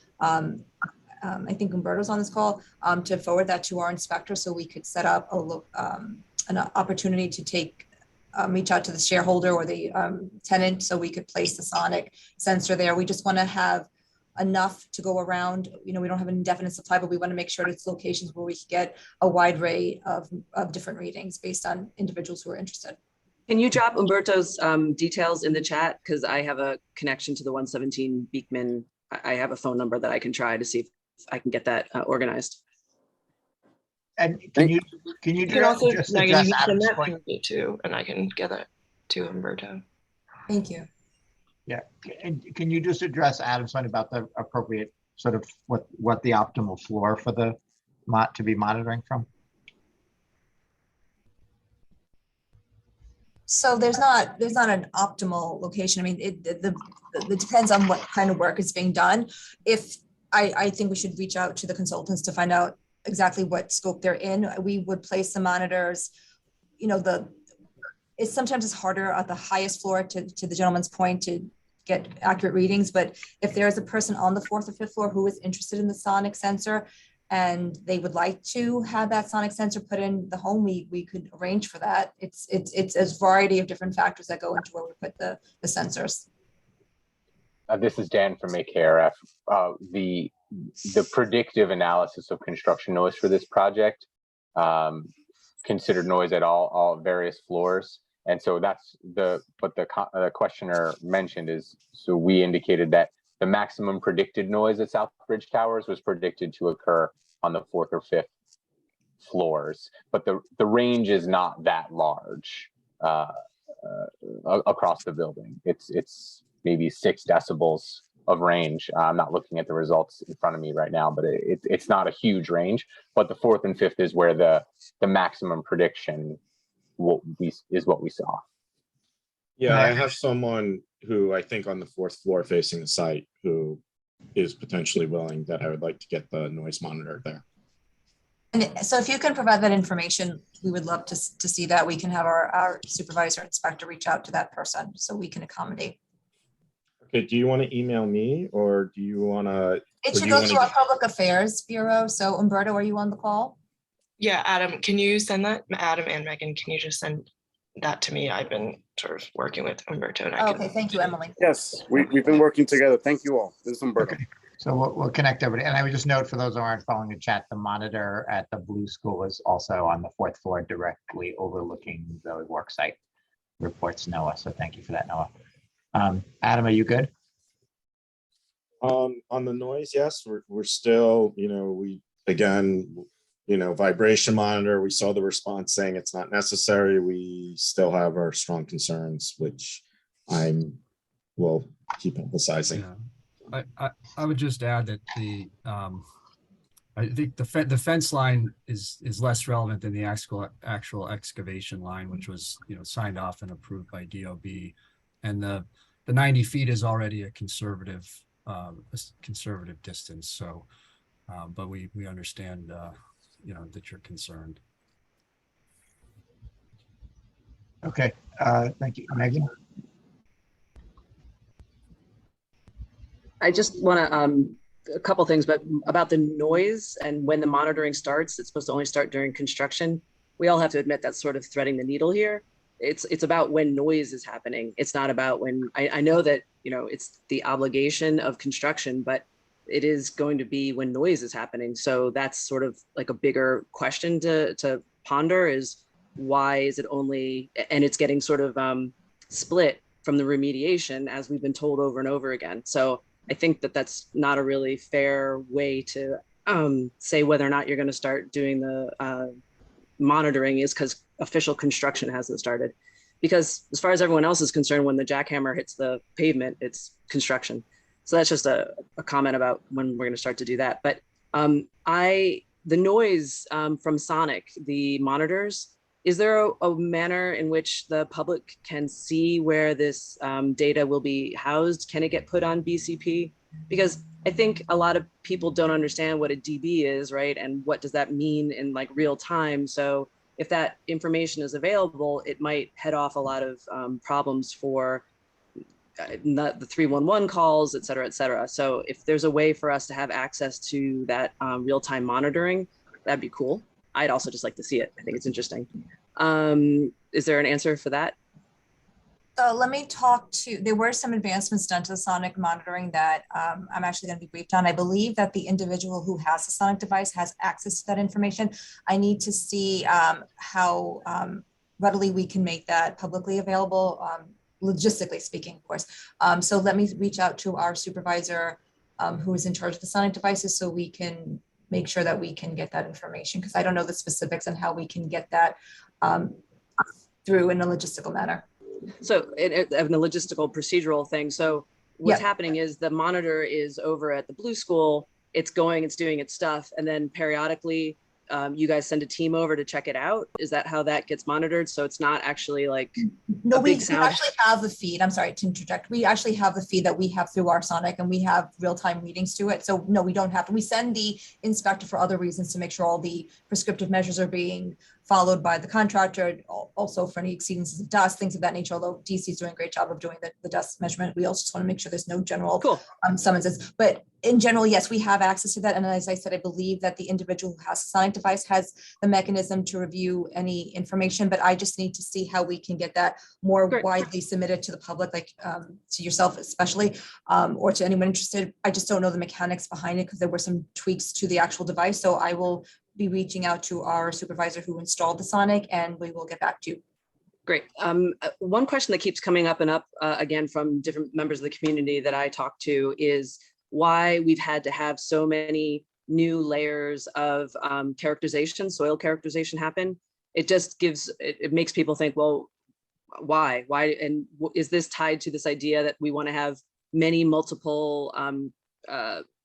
I think Umberto's on this call, to forward that to our inspector so we could set up an opportunity to reach out to the shareholder or the tenant so we could place the sonic sensor there. We just want to have enough to go around. We don't have an indefinite supply, but we want to make sure it's locations where we can get a wide array of different readings based on individuals who are interested. Can you drop Umberto's details in the chat? Because I have a connection to the 117 Beekman. I have a phone number that I can try to see if I can get that organized. And can you You can also, just Megan, address you can send Adam's that point? to me too, and I can get that to Umberto. Thank you. Yeah, and can you just address Adam's point about the appropriate sort of what the optimal floor for the to be monitoring from? So there's not an optimal location. I mean, it depends on what kind of work is being done. If I think we should reach out to the consultants to find out exactly what scope they're in. We would place the monitors, you know, sometimes it's harder at the highest floor to the gentleman's point to get accurate readings. But if there is a person on the 4th or 5th floor who is interested in the sonic sensor and they would like to have that sonic sensor put in the home, we could arrange for that. It's a variety of different factors that go into where we put the sensors. This is Dan from AKRF. The predictive analysis of construction noise for this project considered noise at all various floors. And so that's what the questioner mentioned is, so we indicated that the maximum predicted noise at Southbridge Towers was predicted to occur on the 4th or 5th floors, but the range is not that large across the building. It's maybe 6 decibels of range. I'm not looking at the results in front of me right now, but it's not a huge range. But the 4th and 5th is where the maximum prediction is what we saw. Yeah, I have someone who I think on the 4th floor facing the site who is potentially willing that I would like to get the noise monitor there. And so if you can provide that information, we would love to see that. We can have our supervisor inspector reach out to that person so we can accommodate. Okay, do you want to email me or do you want to? It should go through our Public Affairs Bureau. So Umberto, are you on the call? Yeah, Adam, can you send that? Adam and Megan, can you just send that to me? I've been sort of working with Umberto. And okay, thank you, Emily. Yes, we've been working together. Thank you all. This is Umberto. Okay. So we'll connect everybody. And I would just note for those who aren't following the chat, the monitor at the Blue School is also on the 4th floor, directly overlooking the work site. Reports Noah. So thank you for that, Noah. Adam, are you good? On the noise, yes, we're still, vibration monitor. We saw the response saying it's not necessary. We still have our strong concerns, which I will keep emphasizing. Yeah. I would just add that I think the fence line is less relevant than the actual excavation line, which was signed off and approved by DOB, and the 90 feet is already a conservative distance. So, but we understand that you're concerned. Okay, thank you, Megan. I just want to, a couple things, but about the noise and when the monitoring starts, it's supposed to only start during construction. We all have to admit that's sort of threading the needle here. It's about when noise is happening. It's not about when, I know that, it's the obligation of construction, but it is going to be when noise is happening. So that's sort of like a bigger question to ponder is why is it only, and it's getting sort of split from the remediation as we've been told over and over again. So I think that that's not a really fair way to say whether or not you're going to start doing the monitoring is because official construction hasn't started. Because as far as everyone else is concerned, when the jackhammer hits the pavement, it's construction. So that's just a comment about when we're going to start to do that. But the noise from Sonic, the monitors, is there a manner in which the public can see where this data will be housed? Can it get put on BCP? Because I think a lot of people don't understand what a DB is, right? And what does that mean in like real time? So if that information is available, it might head off a lot of problems for the 311 calls, et cetera, et cetera. So if there's a way for us to have access to that real-time monitoring, that'd be cool. I'd also just like to see it. I think it's interesting. Is there an answer for that? So let me talk to, there were some advancements done to the sonic monitoring that I'm actually going to be briefed on. I believe that the individual who has the sonic device has access to that information. I need to see how readily we can make that publicly available, logistically speaking, of course. So let me reach out to our supervisor who is in charge of the sonic devices so we can make sure that we can get that information, because I don't know the specifics on how we can get that through in a logistical manner. So in a logistical procedural thing. So what's happening is the monitor is over at the Blue School. It's doing its stuff. And then periodically you guys send a team over to check it out. Is that how that gets monitored? So it's not actually like no, we actually have the feed. I'm sorry to interject. We actually have the feed that we have through our Sonic, and we have real-time readings to it. So no, we don't have to. We send the inspector for other reasons to make sure all the prescriptive measures are being followed by the contractor, also for any exceedances of dust, things of that nature, although DC is doing a great job of doing the dust measurement. We also just want to make sure there's no general summonses. But in general, yes, we have access to that. And as I said, I believe that the individual who has a sonic device has the mechanism to review any information, but I just need to see how we can get that more widely submitted to the public, like to yourself especially, or to anyone interested. I just don't know the mechanics behind it because there were some tweaks to the actual device. So I will be reaching out to our supervisor who installed the Sonic, and we will get back to you. Great. One question that keeps coming up and up again from different members of the community that I talk to is why we've had to have so many new layers of characterization, soil characterization happen. It just it makes people think, well, why? And is this tied to this idea that we want to have many multiple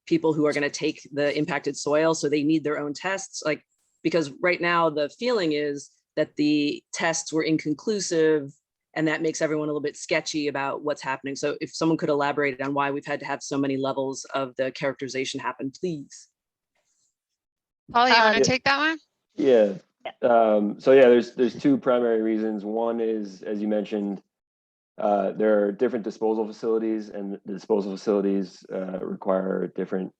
people who are going to take the impacted soil, so they need their own tests? Like, because right now the feeling is that the tests were inconclusive, and that makes everyone a little bit sketchy about what's happening. So if someone could elaborate on why we've had to have so many levels of the characterization happen, please. Paul, you want to take that one? Yeah. So yeah, there's two primary reasons. One is, as you mentioned, there are different disposal facilities, and the disposal facilities require different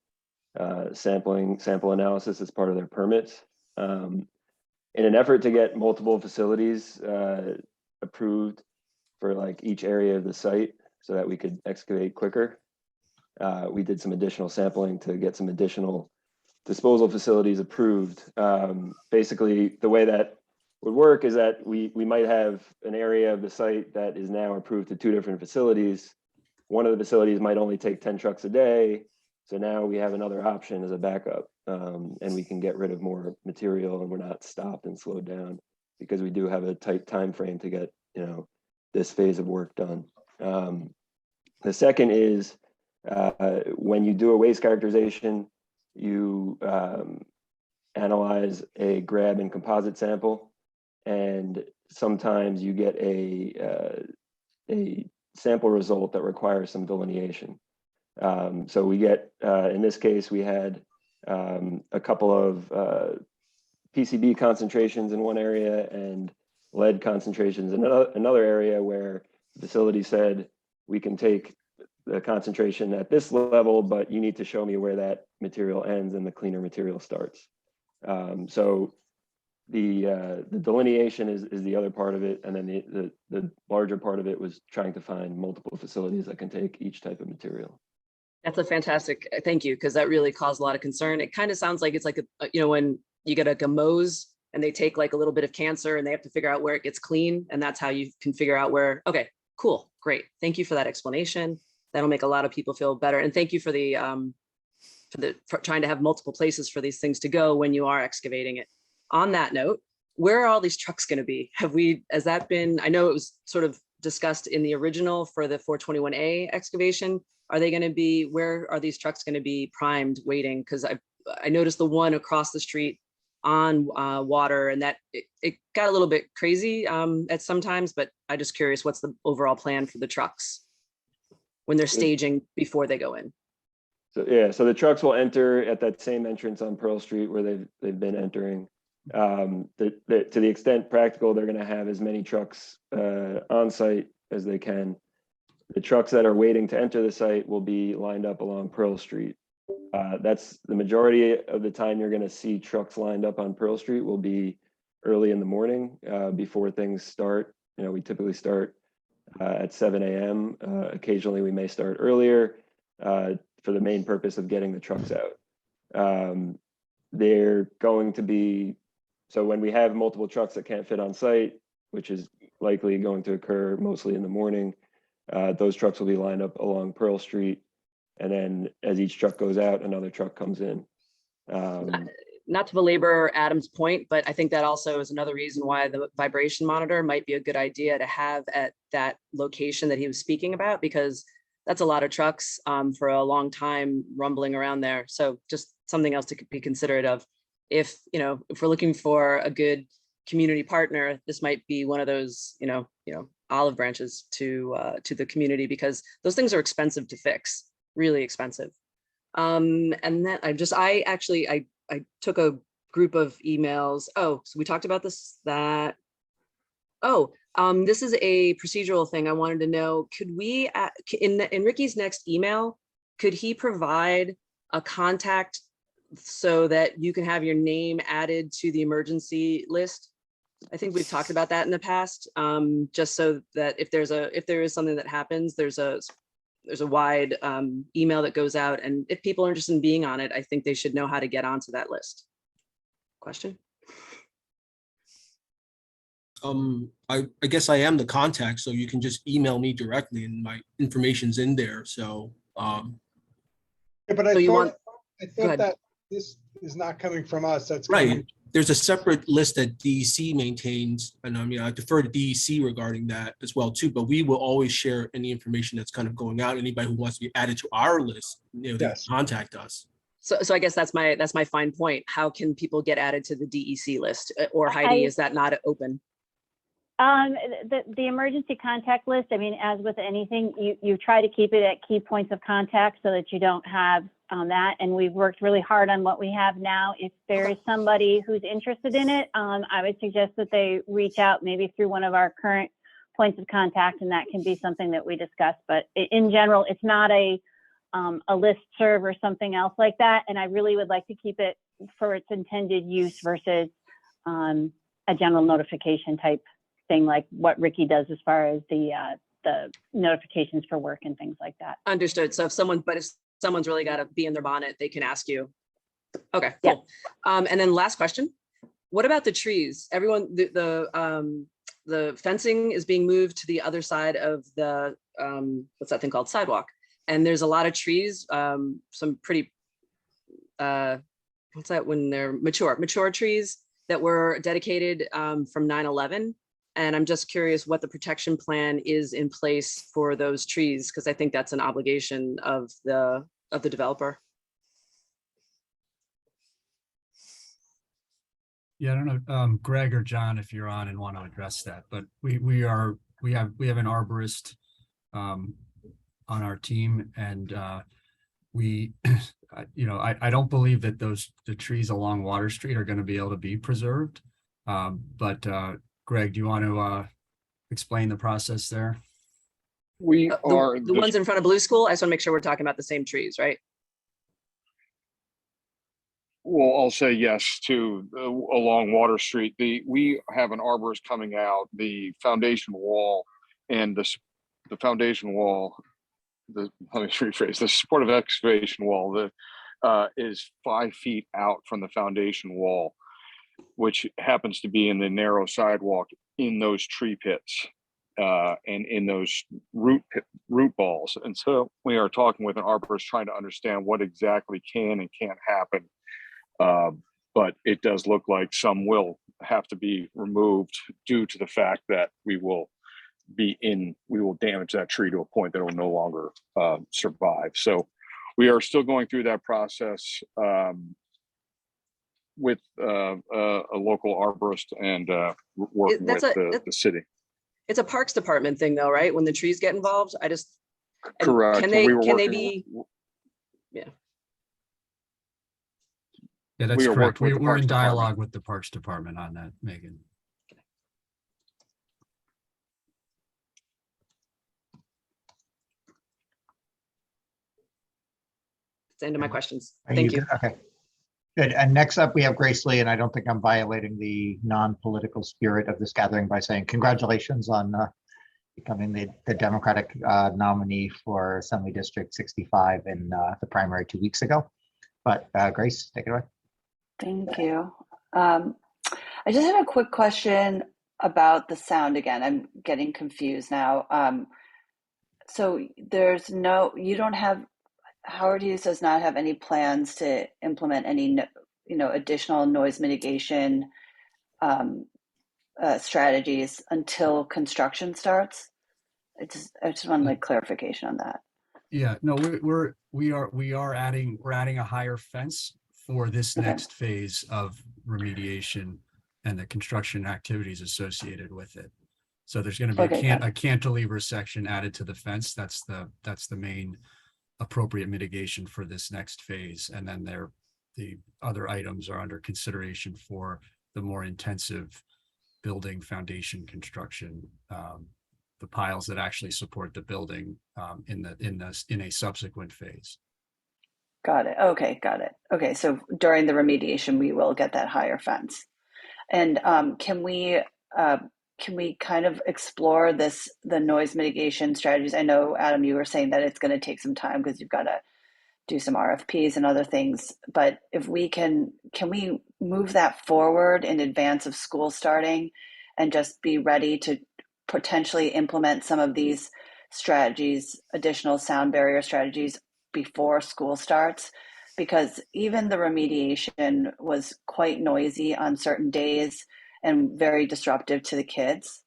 sample analysis as part of their permits. In an effort to get multiple facilities approved for like each area of the site so that we could excavate quicker, we did some additional sampling to get some additional disposal facilities approved. Basically, the way that would work is that we might have an area of the site that is now approved to 2 different facilities. One of the facilities might only take 10 trucks a day. So now we have another option as a backup, and we can get rid of more material, and we're not stopped and slowed down because we do have a tight time frame to get, this phase of work done. The second is when you do a waste characterization, you analyze a grab and composite sample, and sometimes you get a sample result that requires some delineation. So we get, in this case, we had a couple of PCB concentrations in one area and lead concentrations in another area, where the facility said, we can take the concentration at this level, but you need to show me where that material ends and the cleaner material starts. So the delineation is the other part of it, and then the larger part of it was trying to find multiple facilities that can take each type of material. That's a fantastic, thank you, because that really caused a lot of concern. It kind of sounds like it's like when you get like a Mohs and they take like a little bit of cancer and they have to figure out where it gets clean, and that's how you can figure out where. Okay, cool, great, thank you for that explanation. That'll make a lot of people feel better, and thank you for the for trying to have multiple places for these things to go when you are excavating it. On that note, where are all these trucks going to be? Has that been? I know it was sort of discussed in the original for the 421A excavation. Are they going to be? Where are these trucks going to be primed, waiting? Because I noticed the one across the street on water, and that it got a little bit crazy at sometimes. But I'm just curious, what's the overall plan for the trucks when they're staging before they go in? So yeah, so the trucks will enter at that same entrance on Pearl Street where they've been entering. To the extent practical, they're going to have as many trucks on site as they can. The trucks that are waiting to enter the site will be lined up along Pearl Street. That's the majority of the time you're going to see trucks lined up on Pearl Street will be early in the morning before things start. We typically start at 7 a.m. Occasionally we may start earlier for the main purpose of getting the trucks out. They're going to be, so when we have multiple trucks that can't fit on site, which is likely going to occur mostly in the morning. Those trucks will be lined up along Pearl Street. And then as each truck goes out, another truck comes in. Not to belabor Adam's point, but I think that also is another reason why the vibration monitor might be a good idea to have at that location that he was speaking about, because that's a lot of trucks for a long time rumbling around there. So just something else to be considerate of. If we're looking for a good community partner, this might be one of those, olive branches to the community, because those things are expensive to fix, really expensive. And then I took a group of emails. Oh, so we talked about this, this is a procedural thing. I wanted to know, could we, in Ricky's next email, could he provide a contact so that you can have your name added to the emergency list? I think we've talked about that in the past, just so that if there is something that happens, there's a wide email that goes out, and if people are interested in being on it, I think they should know how to get onto that list. Question? I guess I am the contact, so you can just email me directly and my information's in there. So yeah, but I so thought that this is not coming from us. That's right. coming. There's a separate list that DEC maintains, and I defer to DEC regarding that as well too. But we will always share any information that's kind of going out. Anybody who wants to be added to our list, they can contact us. So I guess that's my fine point. How can people get added to the DEC list? Or Heidi, is that not open? The emergency contact list, I mean, as with anything, you try to keep it at key points of contact so that you don't have that. And we've worked really hard on what we have now. If there is somebody who's interested in it, I would suggest that they reach out maybe through one of our current points of contact, and that can be something that we discuss. But in general, it's not a list serve or something else like that. And I really would like to keep it for its intended use versus a general notification type thing, like what Ricky does as far as the notifications for work and things like that. Understood. So if someone's really got to be in their bonnet, they can ask you. Okay, cool. Yeah. And then last question, what about the trees? Everyone, the fencing is being moved to the other side of the, what's that thing called? Sidewalk. And there's a lot of trees, some pretty, what's that when they're mature trees that were dedicated from 9/11. And I'm just curious what the protection plan is in place for those trees, because I think that's an obligation of the developer. Yeah, I don't know, Greg or John, if you're on and want to address that, but we have an arborist on our team, and I don't believe that the trees along Water Street are going to be able to be preserved. But Greg, do you want to explain the process there? We are the ones in front of Blue School. I just want to make sure we're talking about the same trees, right? Well, I'll say yes to along Water Street. We have an arborist coming out. The foundation wall and the foundation wall. Let me rephrase. The supportive excavation wall is 5 feet out from the foundation wall, which happens to be in the narrow sidewalk in those tree pits and in those root balls. And so we are talking with an arborist trying to understand what exactly can and can't happen. But it does look like some will have to be removed due to the fact that we will damage that tree to a point that it will no longer survive. So we are still going through that process with a local arborist and working with the city. It's a Parks Department thing though, right? When the trees get involved, correct. Can they be? Yeah. Yeah, that's correct. We're in dialogue with the Parks Department on that, Megan. That's the end of my questions. Are Thank you. Okay. Good. And next up, we have Grace Lee, and I don't think I'm violating the non-political spirit of this gathering by saying congratulations on becoming the Democratic nominee for Assembly District 65 in the primary 2 weeks ago. But Grace, take it away. Thank you. I just have a quick question about the sound again. I'm getting confused now. So there's no, you don't have, Howard Hughes does not have any plans to implement any, additional noise mitigation strategies until construction starts. I just want like clarification on that. Yeah, no, we're adding a higher fence for this next phase of remediation and the construction activities associated with it. So there's going to be a cantilever section added to the fence. That's the main appropriate mitigation for this next phase. And then the other items are under consideration for the more intensive building foundation construction, the piles that actually support the building in a subsequent phase. Got it. Okay, got it. Okay, so during the remediation, we will get that higher fence. And can we kind of explore the noise mitigation strategies? I know, Adam, you were saying that it's going to take some time because you've got to do some RFPs and other things. But if we can we move that forward in advance of school starting and just be ready to potentially implement some of these strategies, additional sound barrier strategies before school starts? Because even the remediation was quite noisy on certain days and very disruptive to the kids.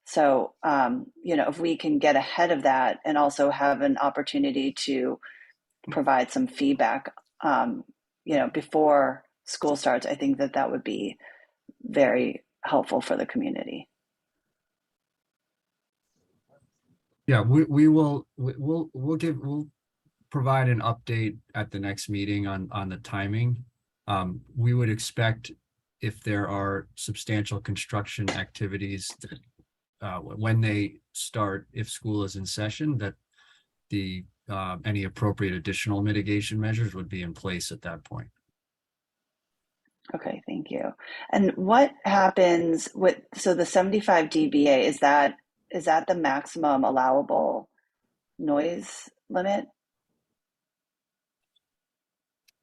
So, if we can get ahead of that and also have an opportunity to provide some feedback, before school starts, I think that would be very helpful for the community. Yeah, we'll provide an update at the next meeting on the timing. We would expect if there are substantial construction activities that when they start, if school is in session, that any appropriate additional mitigation measures would be in place at that point. Okay, thank you. And what happens so the 75 dBA, is that the maximum allowable noise limit?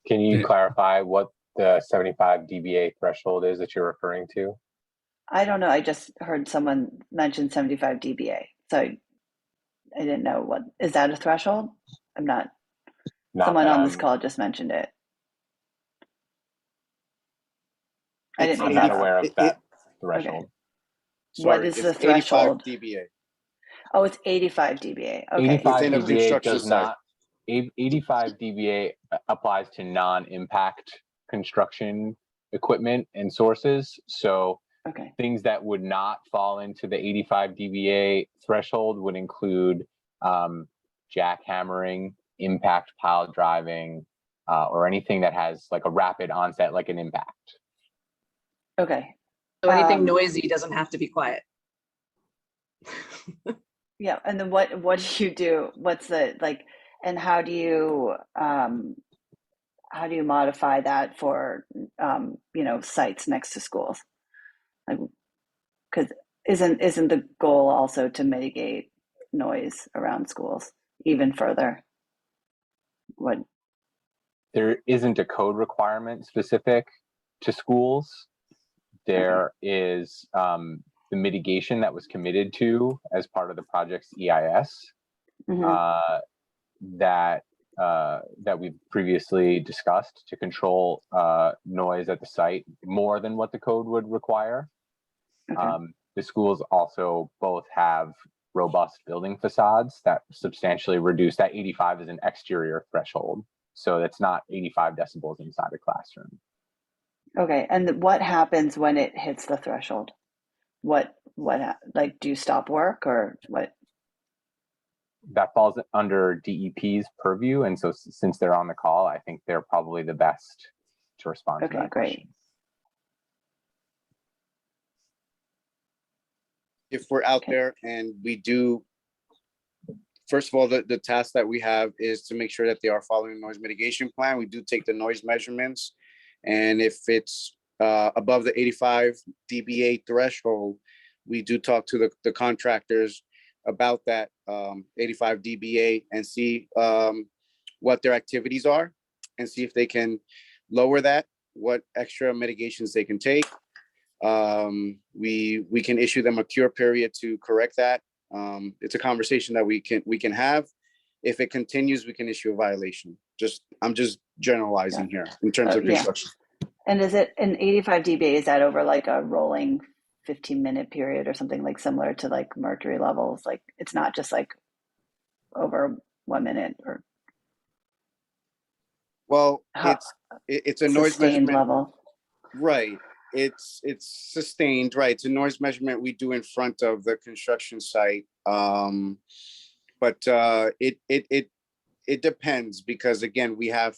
Can you clarify what the 75 dBA threshold is that you're referring to? I don't know. I just heard someone mention 75 dBA. So I didn't know what, is that a threshold? Someone on this call just mentioned it. I'm not aware of that threshold. Okay. Sorry, what is the threshold? 85 dBA. Oh, it's 85 dBA. Okay. 85 dBA does not. 85 dBA applies to non-impact construction equipment and sources. So things that would not fall into the 85 dBA threshold would include jackhammering, impact pile driving, or anything that has like a rapid onset, like an impact. Okay. So anything noisy doesn't have to be quiet. Yeah, and then what do you do? What's the and how do you modify that for sites next to schools? Because isn't the goal also to mitigate noise around schools even further? What? There isn't a code requirement specific to schools. There is the mitigation that was committed to as part of the project's EIS that we've previously discussed to control noise at the site more than what the code would require. The schools also both have robust building facades that substantially reduce that. 85 is an exterior threshold, so it's not 85 decibels inside a classroom. Okay, and what happens when it hits the threshold? What do you stop work or what? That falls under DEP's purview, and so since they're on the call, I think they're probably the best to respond to that question. If we're out there and we do, first of all, the task that we have is to make sure that they are following the noise mitigation plan. We do take the noise measurements, and if it's above the 85 dBA threshold, we do talk to the contractors about that 85 dBA and see what their activities are and see if they can lower that, what extra mitigations they can take. we can issue them a cure period to correct that. It's a conversation that we can have. If it continues, we can issue a violation. I'm just generalizing here in terms of construction. And is it an 85 dB? Is that over like a rolling 15-minute period or something like similar to like mercury levels? Like it's not just like over 1 minute or. Well, it's a noise measurement level. Right. It's sustained, right? It's a noise measurement we do in front of the construction site. But it depends, because again, we have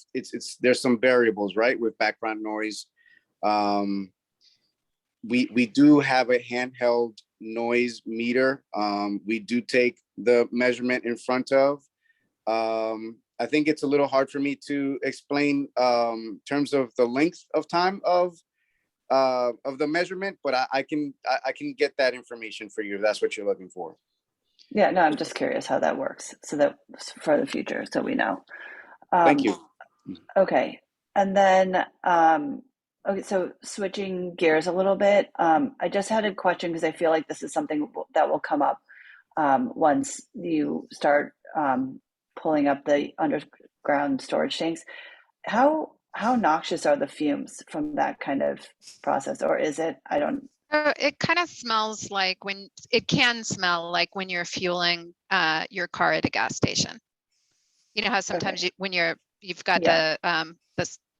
there's some variables, right, with background noise. We do have a handheld noise meter. We do take the measurement in front of. I think it's a little hard for me to explain terms of the length of time of the measurement, but I can get that information for you if that's what you're looking for. Yeah, no, I'm just curious how that works, so that for the future, so we know. Thank you. Okay, and then okay, so switching gears a little bit, I just had a question because I feel like this is something that will come up once you start pulling up the underground storage tanks. How noxious are the fumes from that kind of process, or is it? I don't. It kind of smells like it can smell like when you're fueling your car at a gas station. You know how sometimes when you've got the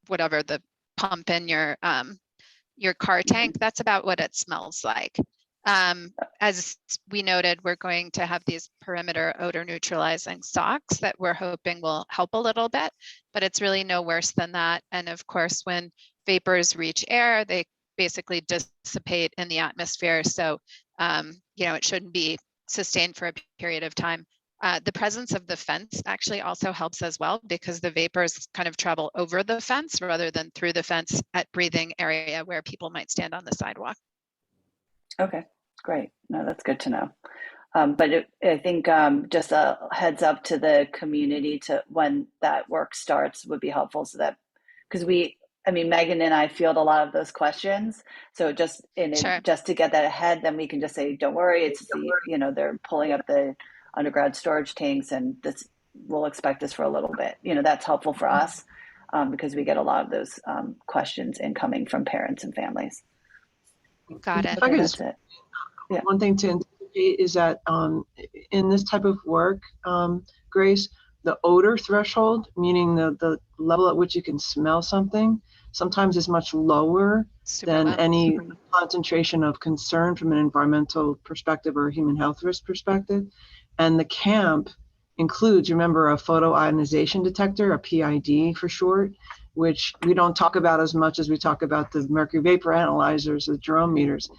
whatever the pump in your car tank, that's about what it smells like. As we noted, we're going to have these perimeter odor neutralizing socks that we're hoping will help a little bit, but it's really no worse than that. And of course, when vapors reach air, they basically dissipate in the atmosphere. So, it shouldn't be sustained for a period of time. The presence of the fence actually also helps as well, because the vapors kind of travel over the fence rather than through the fence at breathing area where people might stand on the sidewalk. Okay, great. No, that's good to know. But I think just a heads up to the community to when that work starts would be helpful, so that, because Megan and I field a lot of those questions. So just to get that ahead, then we can just say, don't worry, it's they're pulling up the underground storage tanks and this will expect this for a little bit. That's helpful for us because we get a lot of those questions incoming from parents and families. Got it. Okay, that's it. Yeah. One thing to anticipate is that in this type of work, Grace, the odor threshold, meaning the level at which you can smell something, sometimes is much lower than any concentration of concern from an environmental perspective or human health risk perspective. And the camp includes, remember, a photoionization detector, a PID for short, which we don't talk about as much as we talk about the mercury vapor analyzers, the Jerome meters.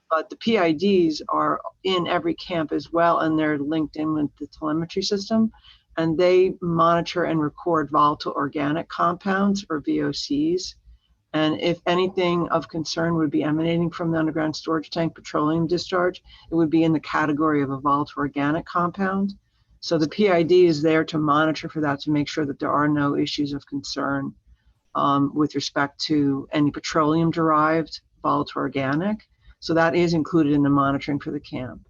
But the PIDs are in every camp as well, and they're linked in with the telemetry system. And they monitor and record volatile organic compounds, or VOCs. And if anything of concern would be emanating from the underground storage tank petroleum discharge, it would be in the category of a volatile organic compound. So the PID is there to monitor for that, to make sure that there are no issues of concern with respect to any petroleum-derived volatile organic. So that is included in the monitoring for the camp.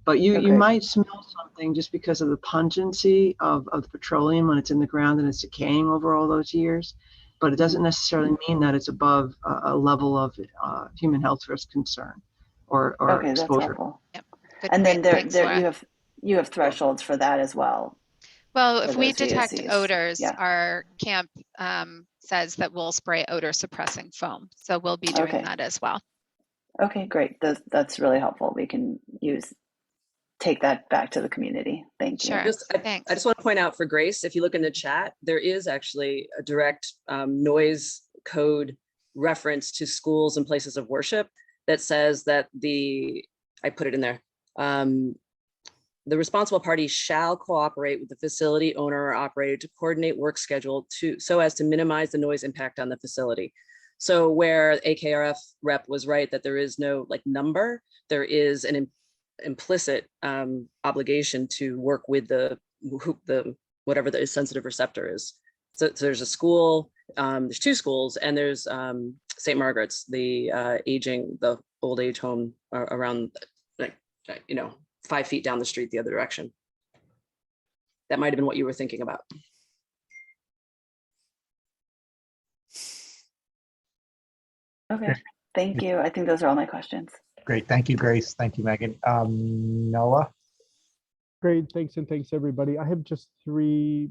But you might smell something just because of the pungency of the petroleum when it's in the ground and it's decaying over all those years. But it doesn't necessarily mean that it's above a level of human health risk concern or okay, exposure. That's helpful. Yep. And then you have thresholds for that as well. Well, if we detect VOCs. odors, our camp says that we'll spray odor suppressing foam. So we'll be doing that as well. Okay, great. That's really helpful. We can take that back to the community. Thank you. I just want to point out for Grace, if you look in the chat, there is actually a direct noise code reference to schools and places of worship that says that I put it in there, the responsible party shall cooperate with the facility owner or operator to coordinate work schedule so as to minimize the noise impact on the facility. So where AKRF rep was right that there is no number, there is an implicit obligation to work with the whatever the sensitive receptor is. So there's a school, there's two schools, and there's St. Margaret's, the the old age home around, like, 5 feet down the street the other direction. That might have been what you were thinking about. Okay, thank you. I think those are all my questions. Great. Thank you, Grace. Thank you, Megan. Noah? Great. Thanks. And thanks, everybody. I have just 3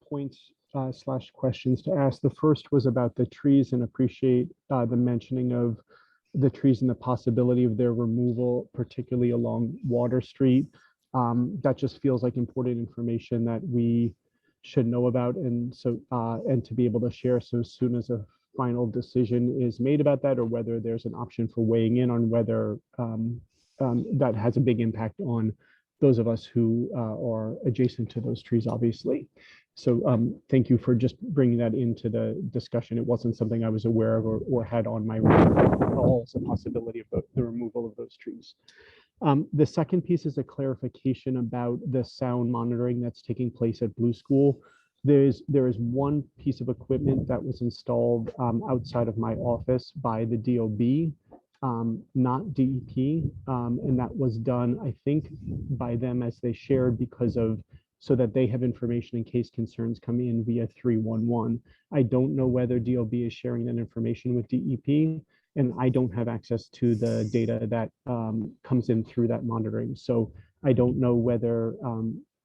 points slash questions to ask. The first was about the trees, and appreciate the mentioning of the trees and the possibility of their removal, particularly along Water Street. That just feels like important information that we should know about, and so and to be able to share so soon as a final decision is made about that, or whether there's an option for weighing in on whether that has a big impact on those of us who are adjacent to those trees, obviously. So thank you for just bringing that into the discussion. It wasn't something I was aware of or had on my radar at all as a possibility of the removal of those trees. The second piece is a clarification about the sound monitoring that's taking place at Blue School. There is one piece of equipment that was installed outside of my office by the DOB, not DEP, and that was done, I think, by them as they shared because of, so that they have information in case concerns come in via 311. I don't know whether DOB is sharing that information with DEP, and I don't have access to the data that comes in through that monitoring. So I don't know whether,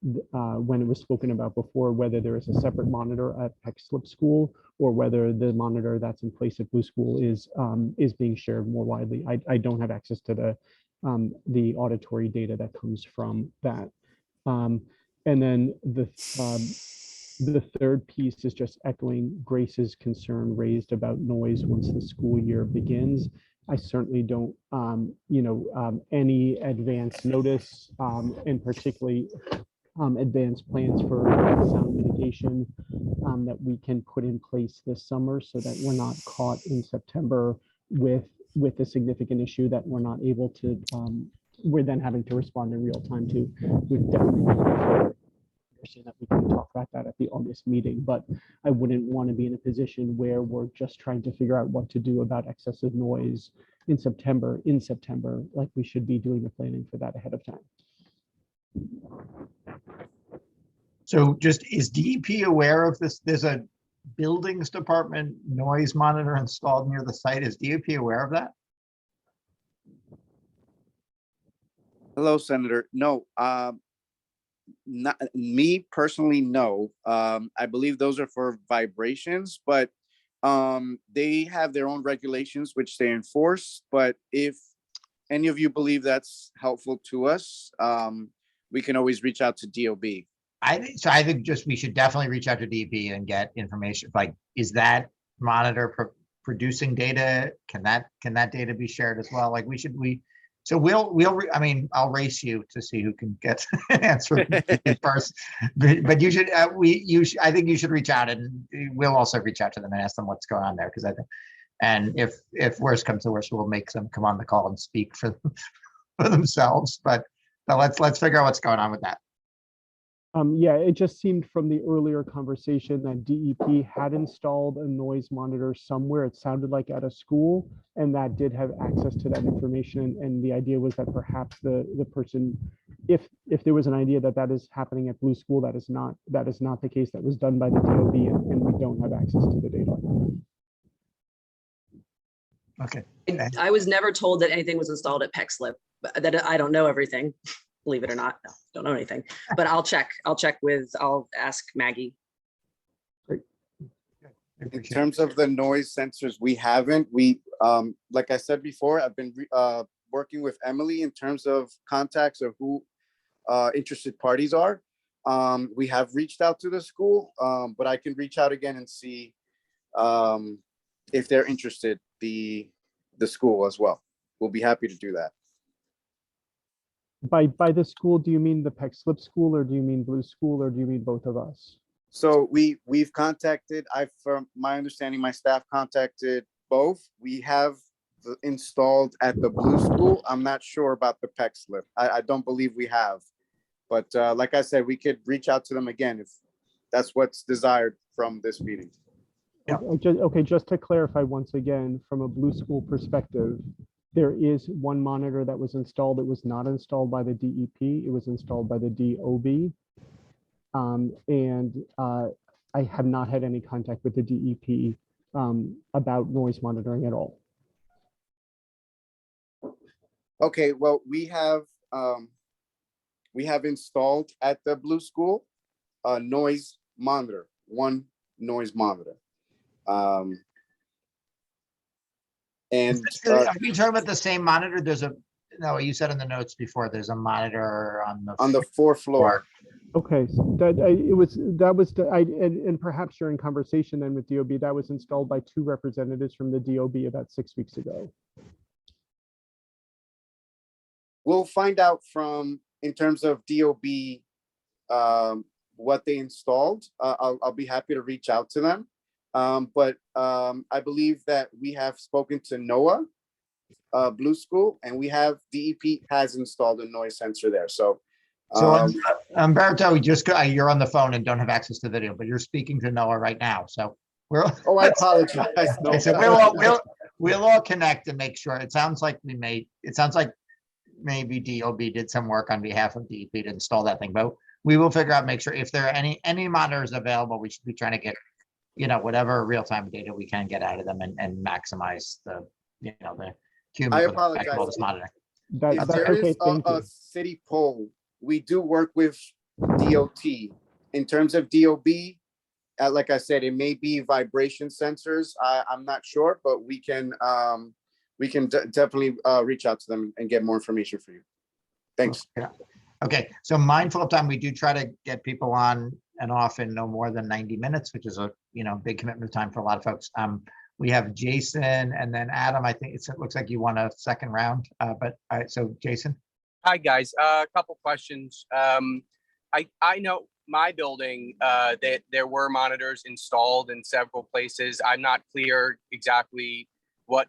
when it was spoken about before, whether there is a separate monitor at Peck Slip School, or whether the monitor that's in place at Blue School is being shared more widely. I don't have access to the auditory data that comes from that. And then the third piece is just echoing Grace's concern raised about noise once the school year begins. I certainly don't, any advance notice, and particularly advanced plans for sound mitigation that we can put in place this summer, so that we're not caught in September with a significant issue that we're not able to, we're then having to respond in real time to. We've definitely that we can talk about that at the August meeting, but I wouldn't want to be in a position where we're just trying to figure out what to do about excessive noise in September, like we should be doing the planning for that ahead of time. So just, is DEP aware of this? There's a buildings department noise monitor installed near the site. Is DEP aware of that? Hello, Senator. No, not me personally, no. I believe those are for vibrations, but they have their own regulations which they enforce. But if any of you believe that's helpful to us, we can always reach out to DOB. I think just we should definitely reach out to DEP and get information. Like, is that monitor producing data? Can that data be shared as well? Like, so I mean, I'll race you to see who can get an answer first. But you should, I think you should reach out, and we'll also reach out to them and ask them what's going on there, because I think, and if worse comes to worse, we'll make them come on the call and speak for themselves. But let's figure out what's going on with that. Yeah, it just seemed from the earlier conversation that DEP had installed a noise monitor somewhere. It sounded like at a school, and that did have access to that information. And the idea was that perhaps the person, if there was an idea that is happening at Blue School, that is not the case. That was done by the DOB, and we don't have access to the data. Okay. I was never told that anything was installed at Peck Slip. That I don't know everything. Believe it or not, no, don't know anything, but I'll ask Maggie. Great. In terms of the noise sensors, we haven't. Like I said before, I've been working with Emily in terms of contacts of who interested parties are. We have reached out to the school, but I can reach out again and see if they're interested, the school as well. We'll be happy to do that. By the school, do you mean the Peck Slip School, or do you mean Blue School, or do you mean both of us? So we've contacted, from my understanding, my staff contacted both. We have installed at the Blue School. I'm not sure about the Peck Slip. I don't believe we have, but like I said, we could reach out to them again if that's what's desired from this meeting. Okay, just to clarify once again, from a Blue School perspective, there is one monitor that was installed. It was not installed by the DEP. It was installed by the DOB. I have not had any contact with the DEP about noise monitoring at all. Okay, well, we have installed at the Blue School a noise monitor, one noise monitor. And are we talking about the same monitor? There's no, you said in the notes before, there's a monitor on the fourth floor. Okay, so and perhaps during conversation then with DOB, that was installed by 2 representatives from the DOB about 6 weeks ago. We'll find out in terms of DOB, what they installed. I'll be happy to reach out to them. But I believe that we have spoken to NOAA, Blue School, and DEP has installed a noise sensor there. So Umberto, you're on the phone and don't have access to video, but you're speaking to NOAA right now. So I apologize. No. So we'll all connect and make sure. It sounds like maybe DOB did some work on behalf of DEP to install that thing, but we will figure out, make sure if there are any monitors available, we should be trying to get, whatever real-time data we can get out of them and maximize the cumulative effect of all this monitoring. If there is a city pole, we do work with DOT. In terms of DOB, like I said, it may be vibration sensors. I'm not sure, but we can definitely reach out to them and get more information for you. Thanks. Yeah. Okay, so mindful of time, we do try to get people on and off in no more than 90 minutes, which is a big commitment of time for a lot of folks. We have Jason and then Adam. I think it looks like you want a second round, so Jason. Hi guys, a couple questions. I know my building that there were monitors installed in several places. I'm not clear exactly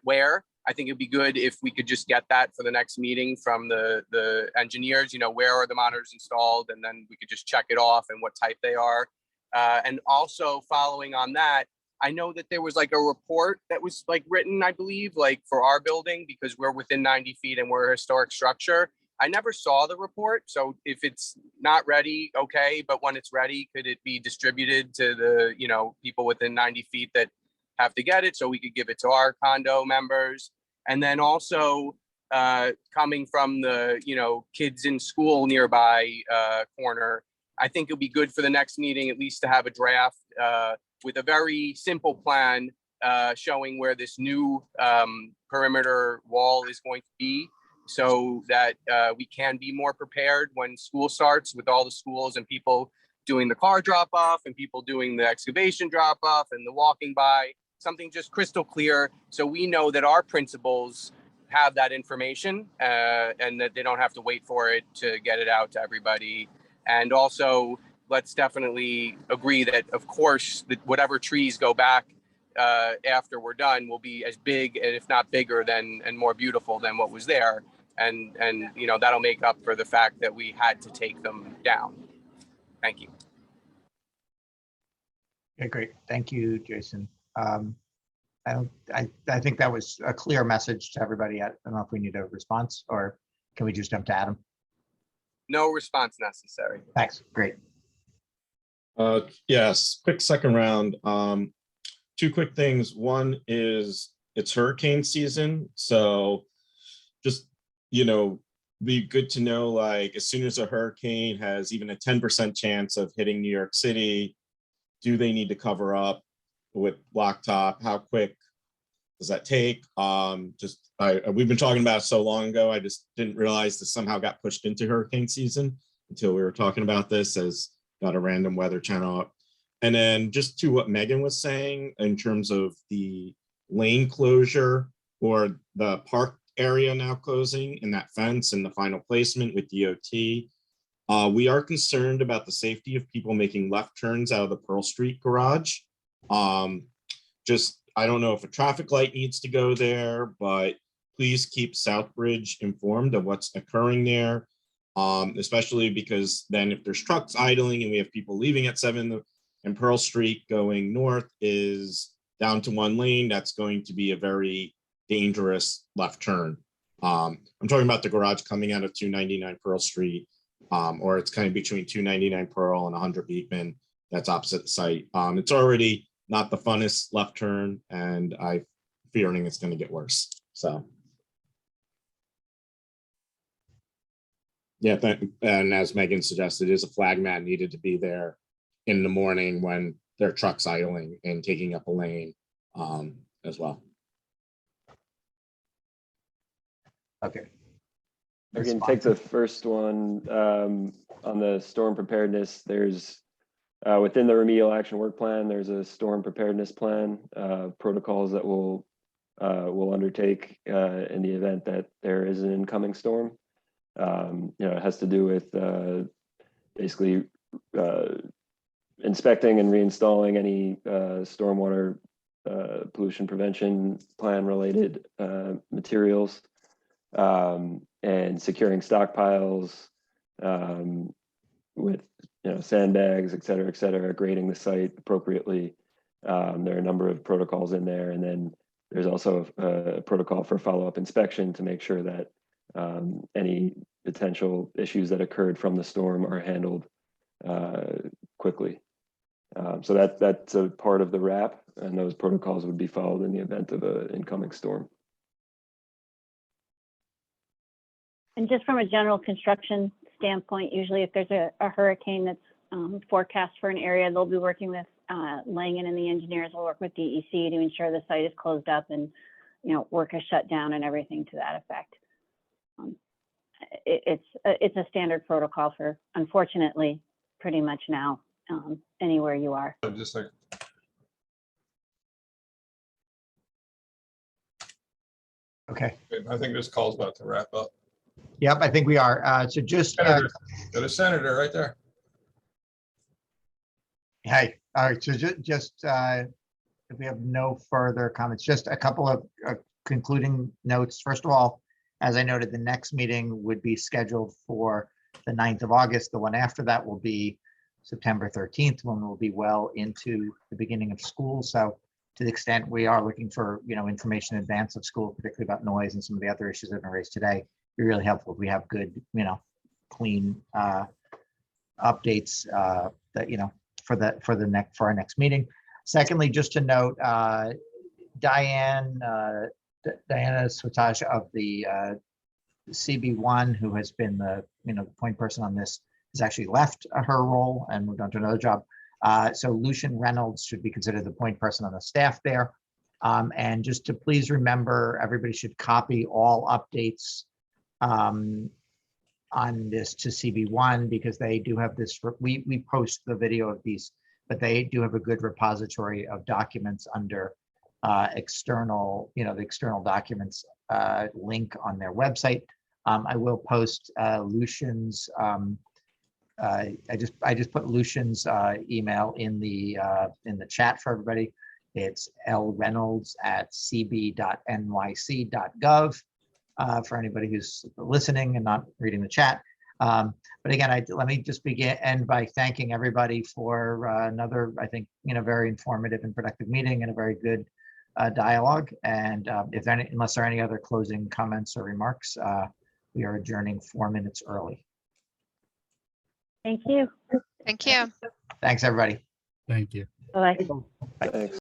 where. I think it'd be good if we could just get that for the next meeting from the engineers, where are the monitors installed, and then we could just check it off and what type they are. And also following on that, I know that there was like a report that was written, I believe, for our building, because we're within 90 feet and we're a historic structure. I never saw the report. So if it's not ready, okay, but when it's ready, could it be distributed to the, people within 90 feet that have to get it, so we could give it to our condo members? And then also coming from the kids in school nearby corner, I think it'll be good for the next meeting at least to have a draft with a very simple plan showing where this new perimeter wall is going to be, so that we can be more prepared when school starts, with all the schools and people doing the car drop off and people doing the excavation drop off and the walking by. Something just crystal clear, so we know that our principals have that information and that they don't have to wait for it to get it out to everybody. And also, let's definitely agree that, of course, that whatever trees go back after we're done will be as big, and if not bigger than, and more beautiful than what was there. And that'll make up for the fact that we had to take them down. Thank you. Okay, great. Thank you, Jason. I think that was a clear message to everybody. I don't know if we need a response, or can we just jump to Adam? No response necessary. Thanks. Great. Yes, quick second round. 2 quick things. One is it's hurricane season, so just be good to know, as soon as a hurricane has even a 10% chance of hitting New York City, do they need to cover up with blacktop? How quick does that take? We've been talking about it so long ago, I just didn't realize this somehow got pushed into hurricane season until we were talking about this, as got a random weather channel up. And then just to what Megan was saying in terms of the lane closure or the park area now closing and that fence and the final placement with DOT, we are concerned about the safety of people making left turns out of the Pearl Street garage. I don't know if a traffic light needs to go there, but please keep Southbridge informed of what's occurring there, especially because then if there's trucks idling and we have people leaving at 7 and Pearl Street going north, is down to 1 lane, that's going to be a very dangerous left turn. I'm talking about the garage coming out of 299 Pearl Street, or it's kind of between 299 Pearl and 100 Beekman. That's opposite the site. It's already not the funnest left turn, and I'm fearing it's going to get worse. So, yeah, and as Megan suggested, is a flag mat needed to be there in the morning when there are trucks idling and taking up a lane as well. Okay. I can take the first one on the storm preparedness. There's within the remedial action work plan, there's a storm preparedness plan, protocols that we'll undertake in the event that there is an incoming storm. It has to do with basically inspecting and reinstalling any stormwater pollution prevention plan related materials, and securing stockpiles with sandbags, et cetera, grading the site appropriately. There are a number of protocols in there, and then there's also a protocol for follow-up inspection to make sure that any potential issues that occurred from the storm are handled quickly. So that's a part of the wrap, and those protocols would be followed in the event of an incoming storm. And just from a general construction standpoint, usually if there's a hurricane that's forecast for an area, they'll be working with Langan, and the engineers will work with DEC to ensure the site is closed up and work is shut down and everything to that effect. It's a standard protocol for, unfortunately, pretty much now anywhere you are. Just like. Okay. I think this call's about to wrap up. Yep, I think we are. So just Got a senator right there. Hey, all right. So just if we have no further comments, just a couple of concluding notes. First of all, as I noted, the next meeting would be scheduled for the 9th of August. The one after that will be September 13th, when we'll be well into the beginning of school. So to the extent we are looking for information in advance of school, particularly about noise and some of the other issues that have been raised today, it'd be really helpful if we have good, clean updates that for our next meeting. Secondly, just to note, Diana Swataj of the CB1, who has been the point person on this, has actually left her role and moved on to another job. So Lucian Reynolds should be considered the point person on the staff there. And just to please remember, everybody should copy all updates on this to CB1, because they do have this, we post the video of these, but they do have a good repository of documents under external, the external documents link on their website. I will post Lucian's, I just put Lucian's email in the chat for everybody. It's lreynolds@cb.nyc.gov for anybody who's listening and not reading the chat. But again, let me just end by thanking everybody for another, I think, very informative and productive meeting and a very good dialogue. And unless there are any other closing comments or remarks, we are adjourning 4 minutes early. Thank you. Thank you. Thanks, everybody. Thank you. Bye. Thanks.